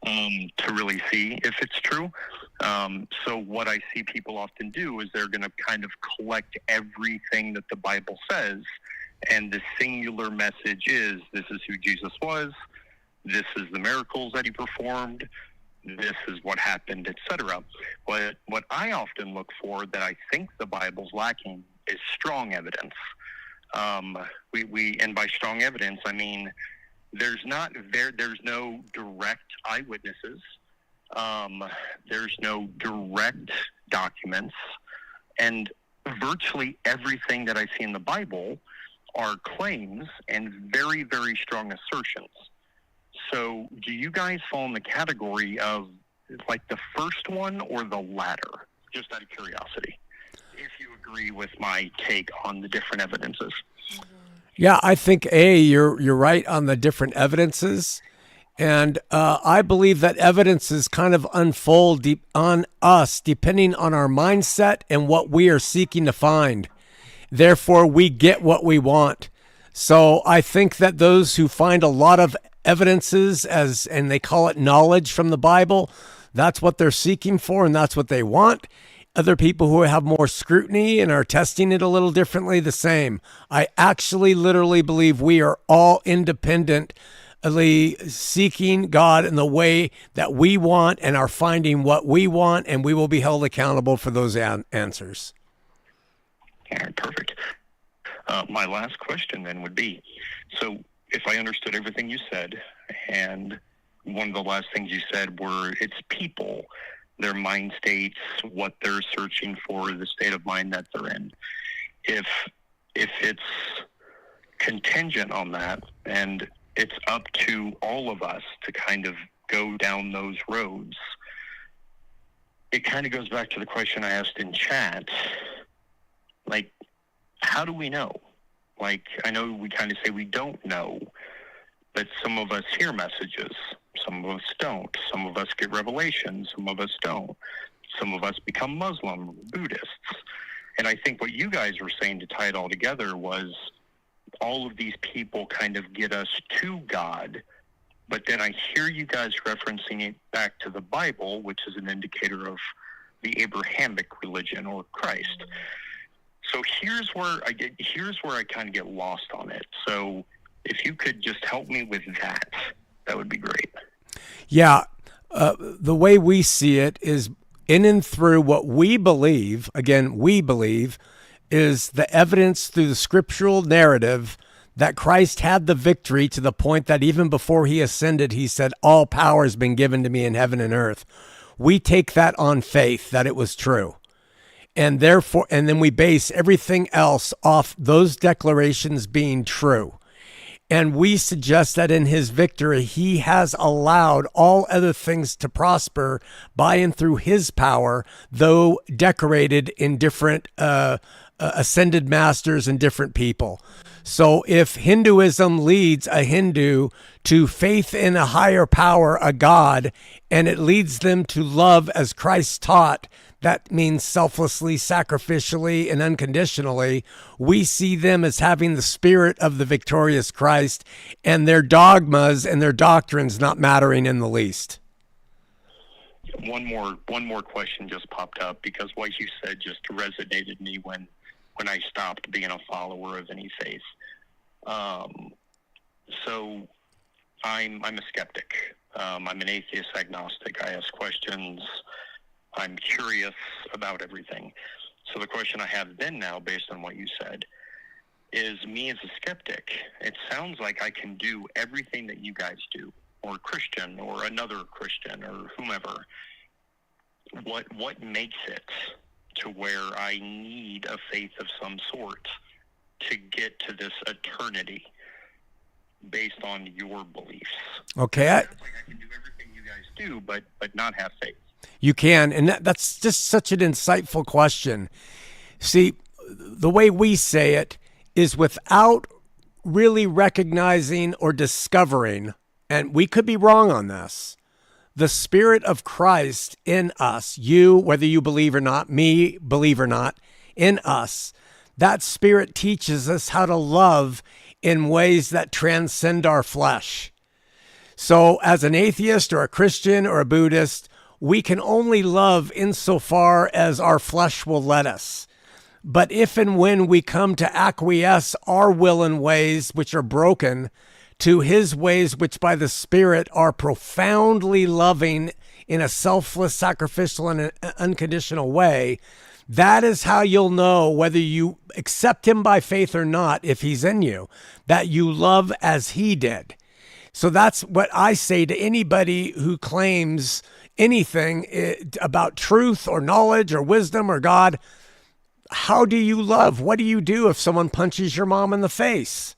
D: to really see if it's true. So what I see people often do is they're going to kind of collect everything that the Bible says, and the singular message is, this is who Jesus was, this is the miracles that he performed, this is what happened, etc. What I often look for that I think the Bible's lacking is strong evidence. And by strong evidence, I mean there's no direct eyewitnesses. There's no direct documents, and virtually everything that I see in the Bible are claims and very, very strong assertions. So do you guys fall in the category of like the first one or the latter? Just out of curiosity, if you agree with my take on the different evidences.
C: Yeah, I think you're right on the different evidences. And I believe that evidences kind of unfold on us depending on our mindset and what we are seeking to find. Therefore, we get what we want. So I think that those who find a lot of evidences and they call it knowledge from the Bible, that's what they're seeking for and that's what they want. Other people who have more scrutiny and are testing it a little differently, the same. I actually literally believe we are all independently seeking God in the way that we want and are finding what we want, and we will be held accountable for those answers.
D: All right, perfect. My last question then would be, so if I understood everything you said, and one of the last things you said were it's people, their mind states, what they're searching for, the state of mind that they're in. If it's contingent on that, and it's up to all of us to kind of go down those roads, it kind of goes back to the question I asked in chat. Like, how do we know? Like, I know we kind of say we don't know, but some of us hear messages. Some of us don't. Some of us get revelations. Some of us don't. Some of us become Muslim, Buddhists. And I think what you guys were saying to tie it all together was all of these people kind of get us to God, but then I hear you guys referencing it back to the Bible, which is an indicator of the Abrahamic religion or Christ. So here's where I kind of get lost on it. So if you could just help me with that, that would be great.
C: Yeah. The way we see it is in and through what we believe, again, we believe, is the evidence through the scriptural narrative that Christ had the victory to the point that even before he ascended, he said, all power has been given to me in heaven and earth. We take that on faith that it was true. And therefore, and then we base everything else off those declarations being true. And we suggest that in his victory, he has allowed all other things to prosper by and through his power, though decorated in different ascended masters and different people. So if Hinduism leads a Hindu to faith in a higher power, a God, and it leads them to love as Christ taught, that means selflessly, sacrificially, and unconditionally, we see them as having the spirit of the victorious Christ and their dogmas and their doctrines not mattering in the least.
D: One more question just popped up because what you said just resonated me when I stopped being a follower of any faith. So I'm a skeptic. I'm an atheist agnostic. I ask questions. I'm curious about everything. So the question I have then now, based on what you said, is me as a skeptic. It sounds like I can do everything that you guys do, or Christian, or another Christian, or whomever. What makes it to where I need a faith of some sort to get to this eternity based on your beliefs?
C: Okay.
D: It sounds like I can do everything you guys do, but not have faith.
C: You can, and that's just such an insightful question. See, the way we say it is without really recognizing or discovering, and we could be wrong on this, the Spirit of Christ in us, you, whether you believe or not, me, believe or not, in us. That Spirit teaches us how to love in ways that transcend our flesh. So as an atheist or a Christian or a Buddhist, we can only love insofar as our flesh will let us. But if and when we come to acquiesce our will in ways which are broken to his ways, which by the Spirit are profoundly loving in a selfless, sacrificial, and unconditional way, that is how you'll know whether you accept him by faith or not, if he's in you, that you love as he did. So that's what I say to anybody who claims anything about truth or knowledge or wisdom or God. How do you love? What do you do if someone punches your mom in the face?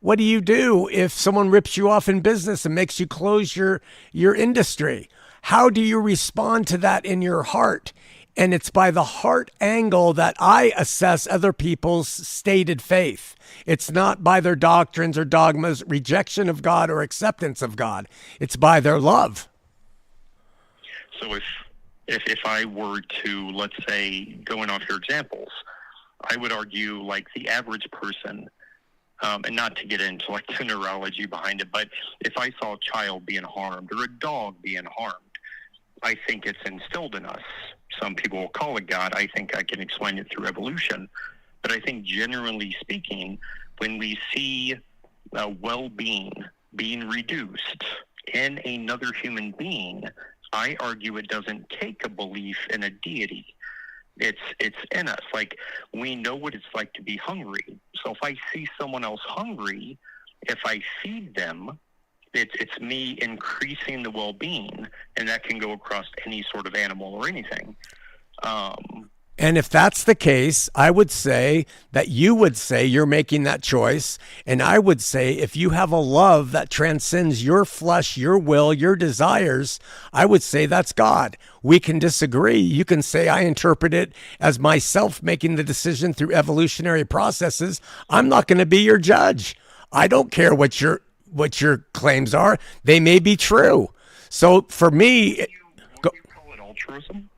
C: What do you do if someone rips you off in business and makes you close your industry? How do you respond to that in your heart? And it's by the heart angle that I assess other people's stated faith. It's not by their doctrines or dogmas, rejection of God or acceptance of God. It's by their love.
D: So if I were to, let's say, going off your examples, I would argue like the average person, and not to get into like the neurology behind it, but if I saw a child being harmed or a dog being harmed, I think it's instilled in us. Some people will call it God. I think I can explain it through evolution. But I think generally speaking, when we see well-being being reduced in another human being, I argue it doesn't take a belief in a deity. It's in us. Like, we know what it's like to be hungry. So if I see someone else hungry, if I feed them, it's me increasing the well-being, and that can go across any sort of animal or anything.
C: And if that's the case, I would say that you would say you're making that choice. And I would say if you have a love that transcends your flesh, your will, your desires, I would say that's God. We can disagree. You can say I interpret it as myself making the decision through evolutionary processes. I'm not going to be your judge. I don't care what your claims are. They may be true. So for me...
D: You call it altruism?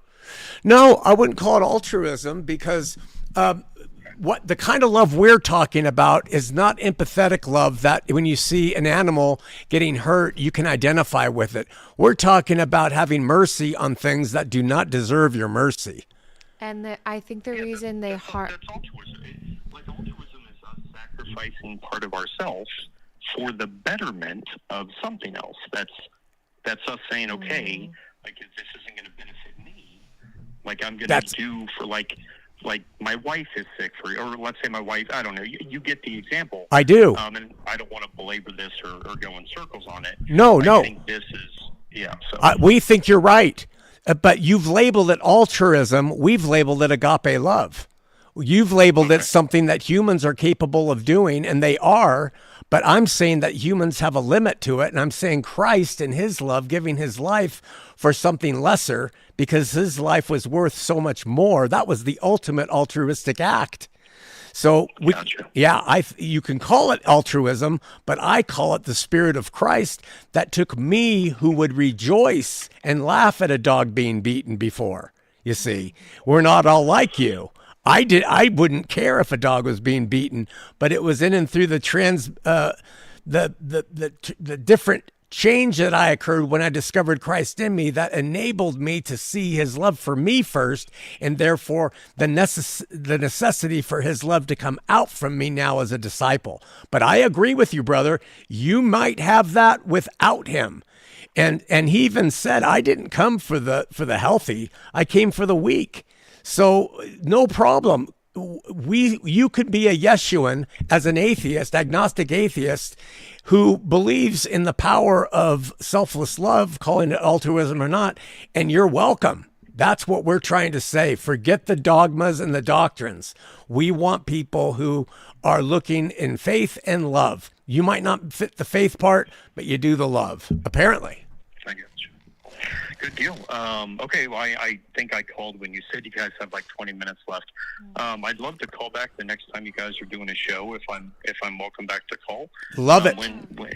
C: No, I wouldn't call it altruism because what the kind of love we're talking about is not empathetic love that when you see an animal getting hurt, you can identify with it. We're talking about having mercy on things that do not deserve your mercy.
A: And I think the reason they
D: that's altruism. Like altruism is us sacrificing part of ourselves for the betterment of something else. That's us saying, okay, like if this isn't going to benefit me, like I'm going to do for like my wife is sick or let's say my wife, I don't know, you get the example.
C: I do.
D: And I don't want to belabor this or go in circles on it.
C: No.
D: I think this is, so.
C: We think you're right, but you've labeled it altruism. We've labeled it agape love. You've labeled it something that humans are capable of doing, and they are, but I'm saying that humans have a limit to it, and I'm saying Christ in his love giving his life for something lesser because his life was worth so much more. That was the ultimate altruistic act. So you can call it altruism, but I call it the Spirit of Christ that took me, who would rejoice and laugh at a dog being beaten before. You see, we're not all like you. I wouldn't care if a dog was being beaten, but it was in and through the different change that I occurred when I discovered Christ in me that enabled me to see his love for me first, and therefore the necessity for his love to come out from me now as a disciple. But I agree with you, brother. You might have that without him. And he even said, I didn't come for the healthy. I came for the weak. So no problem. You could be a Yeshuan as an atheist, agnostic atheist, who believes in the power of selfless love, calling it altruism or not, and you're welcome. That's what we're trying to say. Forget the dogmas and the doctrines. We want people who are looking in faith and love. You might not fit the faith part, but you do the love, apparently.
D: I get you. Good deal. Okay, well, I think I called when you said you guys have like 20 minutes left. I'd love to call back the next time you guys are doing a show if I'm welcome back to call.
C: Love it.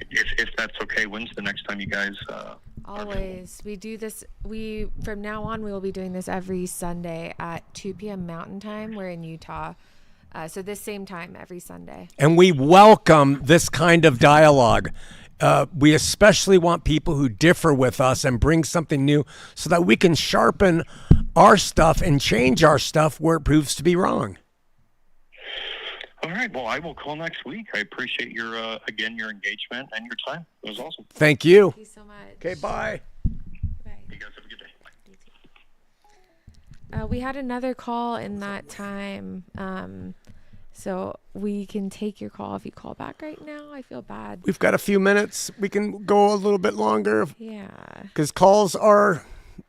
D: If that's okay, when's the next time you guys
A: always we do this? From now on we will be doing this every Sunday at 2 p.m. Mountain Time. We're in Utah. So this same time every Sunday.
C: And we welcome this kind of dialogue. We especially want people who differ with us and bring something new so that we can sharpen our stuff and change our stuff where it proves to be wrong.
D: All right. Well, I will call next week. I appreciate your engagement and your time. It was awesome.
C: Thank you.
A: Thank you so much.
C: Okay, bye.
A: Bye.
D: You guys have a good day.
A: We had another call in that time. So we can take your call if you call back right now. I feel bad.
C: We've got a few minutes. We can go a little bit longer.
A: Yeah.
C: Because calls are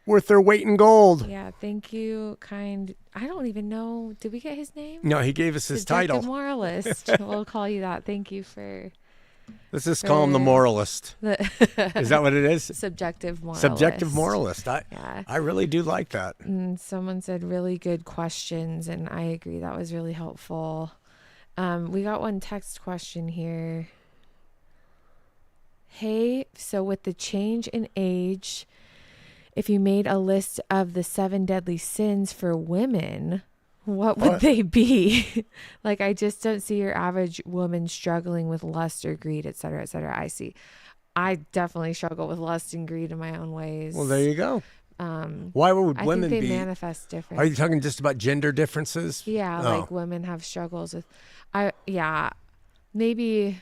C: worth their weight in gold.
A: Yeah. Thank you, kind. I don't even know. Did we get his name?
C: No, he gave us his
A: Subjective
C: title.
A: Moralist. We'll call you that. Thank you for.
C: Let's just call him the moralist. Is that what it is?
A: Subjective moralist.
C: Subjective moralist.
A: Yeah.
C: I really do like that.
A: And someone said really good questions, and I agree. That was really helpful. We got one text question here. Hey, so with the change in age, if you made a list of the 7 deadly sins for women, what would they be? Like, I just don't see your average woman struggling with lust or greed, et cetera, et cetera. I definitely struggle with lust and greed in my own ways.
C: Well, there you go. Why would women
A: I think they
C: be?
A: manifest different.
C: Are you talking just about gender differences?
A: Yeah, like women have struggles with. Maybe.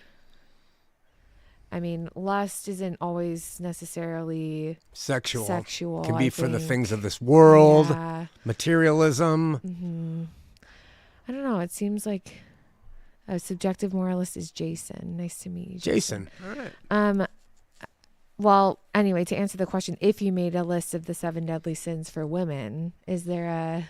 A: I mean, lust isn't always necessarily
C: sexual.
A: Sexual.
C: It can be for the things of this world,
A: yeah.
C: Materialism.
A: Mm-hmm. I don't know. It seems like a subjective moralist is Jason. Nice to meet you,
C: Jason. All right.
A: Well, anyway, to answer the question, if you made a list of the 7 deadly sins for women, is there a...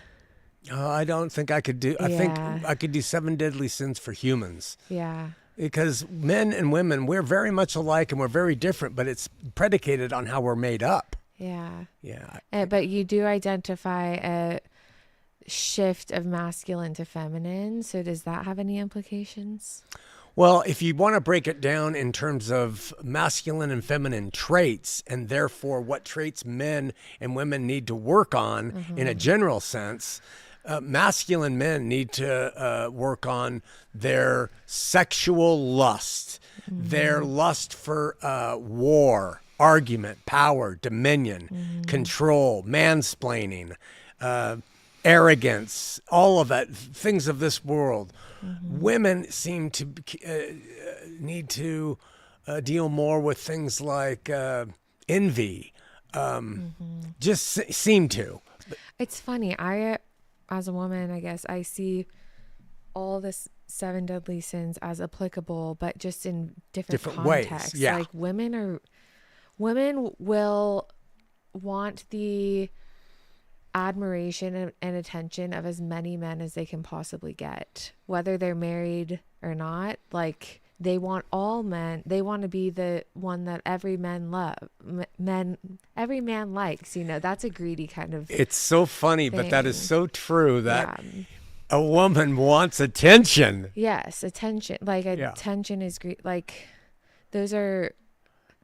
C: I don't think I could do... I think I could do 7 deadly sins for humans.
A: Yeah.
C: Because men and women, we're very much alike and we're very different, but it's predicated on how we're made up.
A: Yeah.
C: Yeah.
A: But you do identify a shift of masculine to feminine. So does that have any implications?
C: Well, if you want to break it down in terms of masculine and feminine traits, and therefore what traits men and women need to work on in a general sense, masculine men need to work on their sexual lust, their lust for war, argument, power, dominion, control, mansplaining, arrogance, all of that, things of this world. Women seem to need to deal more with things like envy. Just seem to.
A: It's funny. I, as a woman, I guess I see all this 7 deadly sins as applicable, but just in different contexts.
C: Ways. Yeah.
A: Like women will want the admiration and attention of as many men as they can possibly get, whether they're married or not. Like they want all men. They want to be the one that every man likes. You know, that's a greedy kind of.
C: It's so funny, but that is
A: thing.
C: so true that a woman wants attention.
A: Yes, attention. Like attention is great. Like those are.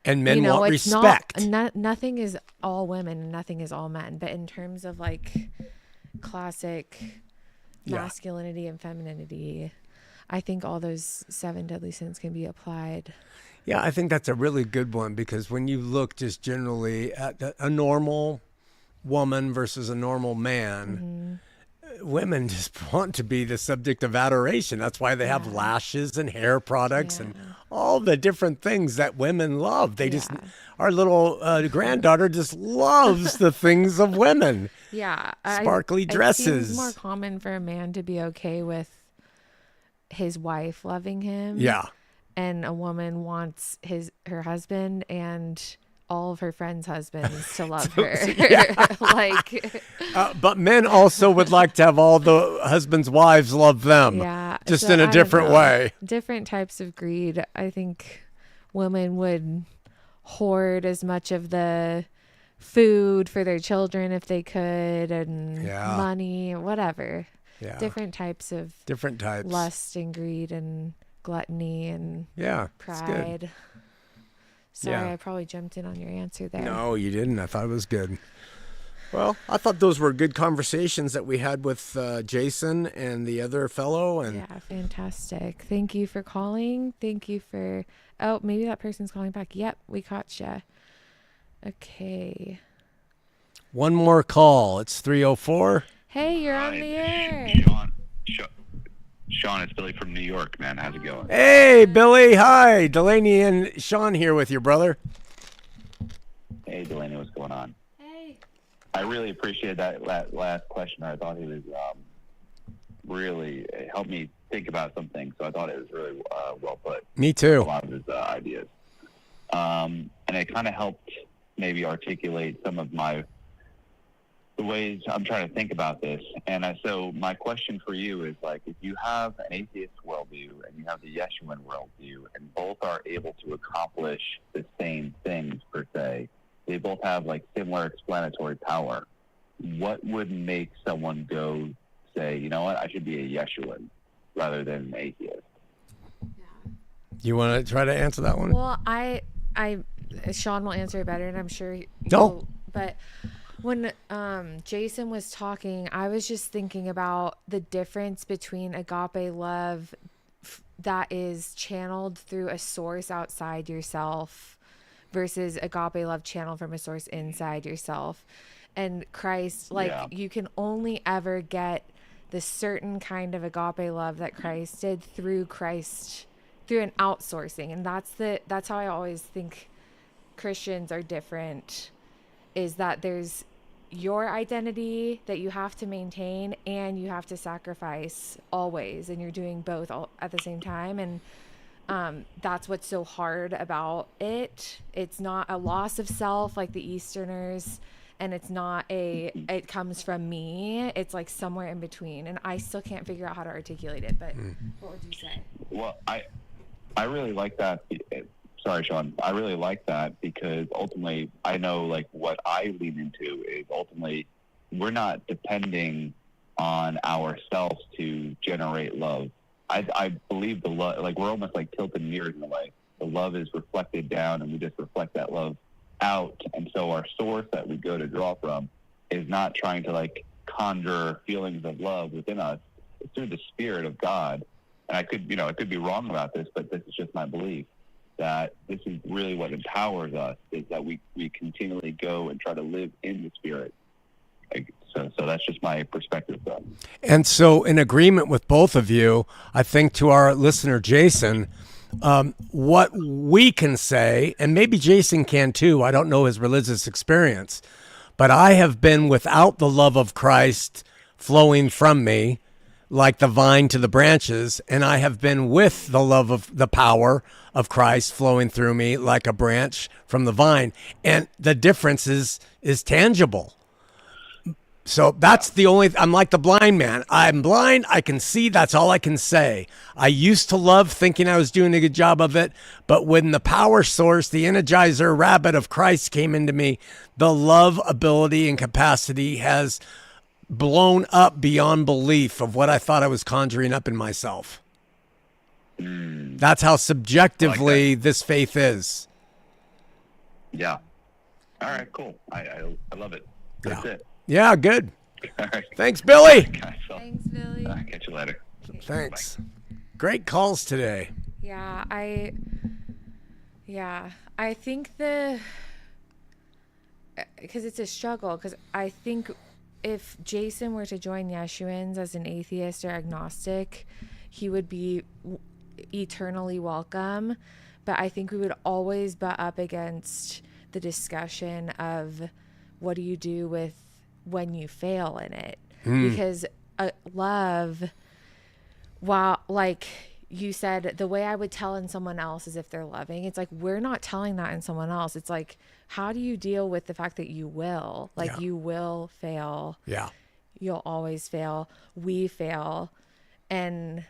C: And men want
A: it's
C: respect.
A: Nothing is all women and nothing is all men. But in terms of like classic masculinity and femininity, I think all those 7 deadly sins can be applied.
C: Yeah, I think that's a really good one, because when you look just generally at a normal woman versus a normal man, women just want to be the subject of adoration. That's why they have lashes and hair products and all the different things that women love. They just, our little granddaughter just loves the things of women.
A: Yeah.
C: Sparkly dresses.
A: It seems more common for a man to be okay with his wife loving him.
C: Yeah.
A: And a woman wants her husband and all of her friends' husbands to love her. Like,
C: but men also would like to have all the husbands' wives love them.
A: Yeah.
C: Just
A: so
C: in a different way.
A: Different types of greed. I think women would hoard as much of the food for their children if they could, and money, whatever.
C: Yeah.
A: Different types. Lust and greed and gluttony and pride. Sorry, I probably jumped in on your answer there.
C: No, you didn't. I thought it was good. Well, I thought those were good conversations that we had with Jason and the other fellow. And
A: yeah, fantastic. Thank you for calling. Thank you for... Oh, maybe that person's calling back. Yep, we caught you. Okay.
C: One more call. It's 304.
A: Hey, you're on the air.
D: Shawn, it's Billy from New York, man. How's it going?
C: Hey, Billy. Hi. Delaney and Shawn here with you, brother.
D: Hey, Delaney. What's going on?
A: Hey.
D: I really appreciated that last question. I thought he was really helped me think about something. So I thought it was really well put.
C: Me too.
D: A lot of his ideas. And it kind of helped maybe articulate some of the ways I'm trying to think about this. And so my question for you is, like, if you have an atheist worldview and you have the Yeshuan worldview, and both are able to accomplish the same things per se, they both have like similar explanatory power, what would make someone go say, you know what, I should be a Yeshuan rather than an atheist?
C: You want to try to answer that one?
A: Well, Shawn will answer it better, and I'm sure but when Jason was talking, I was just thinking about the difference between agape love that is channeled through a source outside yourself versus agape love channeled from a source inside yourself. And Christ, you can only ever get the certain kind of agape love that Christ did through an outsourcing. And that's how I always think Christians are different, is that there's your identity that you have to maintain and you have to sacrifice always, and you're doing both all at the same time. And that's what's so hard about it. It's not a loss of self like the Easterners, and it's not it comes from me. It's like somewhere in between, and I still can't figure out how to articulate it. But what would you say? Well,
D: I really like that. Sorry, Shawn. I really like that, because ultimately I know, like, what I lean into is ultimately we're not depending on ourselves to generate love. I believe the love, like, we're almost like tilted mirrors in a way. The love is reflected down, and we just reflect that love out. And so our source that we go to draw from is not trying to, like,
E: conjure feelings of love within us. It's through the Spirit of God. And I could be wrong about this, but this is just my belief, that this is really what empowers us, is that we continually go and try to live in the Spirit. So that's just my perspective, though.
C: And so, in agreement with both of you, I think to our listener, Jason, what we can say, and maybe Jason can too, I don't know his religious experience, but I have been without the love of Christ flowing from me, like the vine to the branches, and I have been with the love of the power of Christ flowing through me like a branch from the vine. And the difference is tangible. So that's the only, I'm like the blind man. I'm blind, I can see, that's all I can say. I used to love thinking I was doing a good job of it, but when the power source, the energizer rabbit of Christ came into me, the love, ability, and capacity has blown up beyond belief of what I thought I was conjuring up in myself. That's how subjectively this faith is.
E: Yeah. All right, cool. I love it. That's it.
C: Yeah, good.
E: All right.
C: Thanks, Billy.
E: Guys, so,
A: Thanks, Billy.
E: catch you later.
C: Thanks. Great calls today.
A: Yeah, I think because it's a struggle, because I think if Jason were to join Yeshuans as an atheist or agnostic, he would be eternally welcome. But I think we would always butt up against the discussion of what do you do with when you fail in it? Because love, while like you said, the way I would tell in someone else is if they're loving, it's like we're not telling that in someone else. It's like, how do you deal with the fact that you will? Like you will fail.
C: Yeah.
A: You'll always fail. We fail. And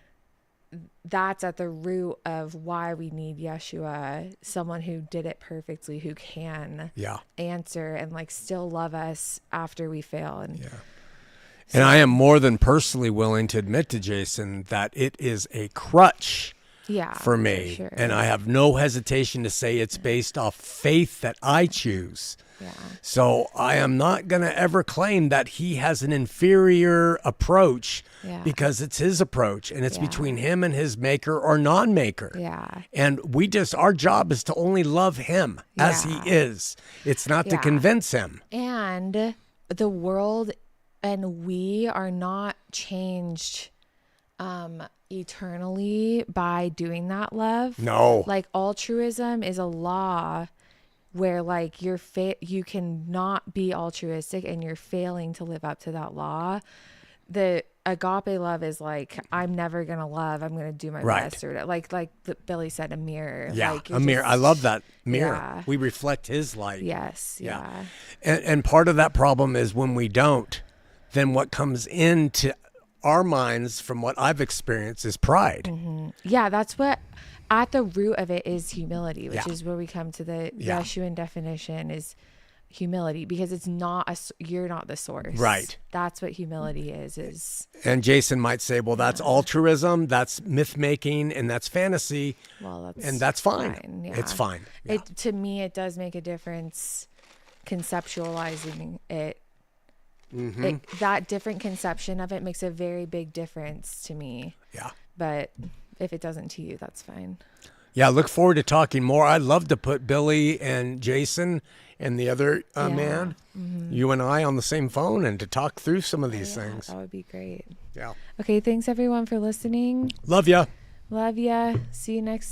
A: that's at the root of why we need Yeshua, someone who did it perfectly, who can answer and like still love us after we fail. And
C: and I am more than personally willing to admit to Jason that it is a crutch for me.
A: Sure.
C: And I have no hesitation to say it's based off faith that I choose.
A: Yeah.
C: So I am not going to ever claim that he has an inferior approach because it's his approach and it's between him and his maker or non-maker.
A: Yeah.
C: And our job is to only love him as he is. It's not to convince him.
A: And the world and we are not changed eternally by doing that love.
C: No.
A: Like altruism is a law where like you cannot be altruistic and you're failing to live up to that law. The agape love is like, I'm never going to love, I'm going to do my best, or like Billy said, a mirror.
C: Yeah,
A: like
C: a mirror. I love that mirror.
A: Yeah.
C: We reflect his light.
A: Yes. Yeah.
C: And part of that problem is when we don't, then what comes into our minds from what I've experienced is pride.
A: Mm-hmm. Yeah, that's what at the root of it is humility, which is where we come to the Yeshuan definition is humility, because it's not you're not the source.
C: Right.
A: That's what humility is.
C: And Jason might say, well, that's altruism, that's myth making, and that's fantasy.
A: Well,
C: that's fine.
A: Yeah.
C: It's fine. Yeah.
A: To me, it does make a difference conceptualizing it. Mm-hmm. That different conception of it makes a very big difference to me.
C: Yeah.
A: But if it doesn't to you, that's fine.
C: Yeah, look forward to talking more. I'd love to put Billy and Jason and the other man, you and I, on the same phone and to talk through some of these things.
A: That would be great.
C: Yeah.
A: Okay, thanks everyone for listening.
C: Love ya.
A: Love ya. See you next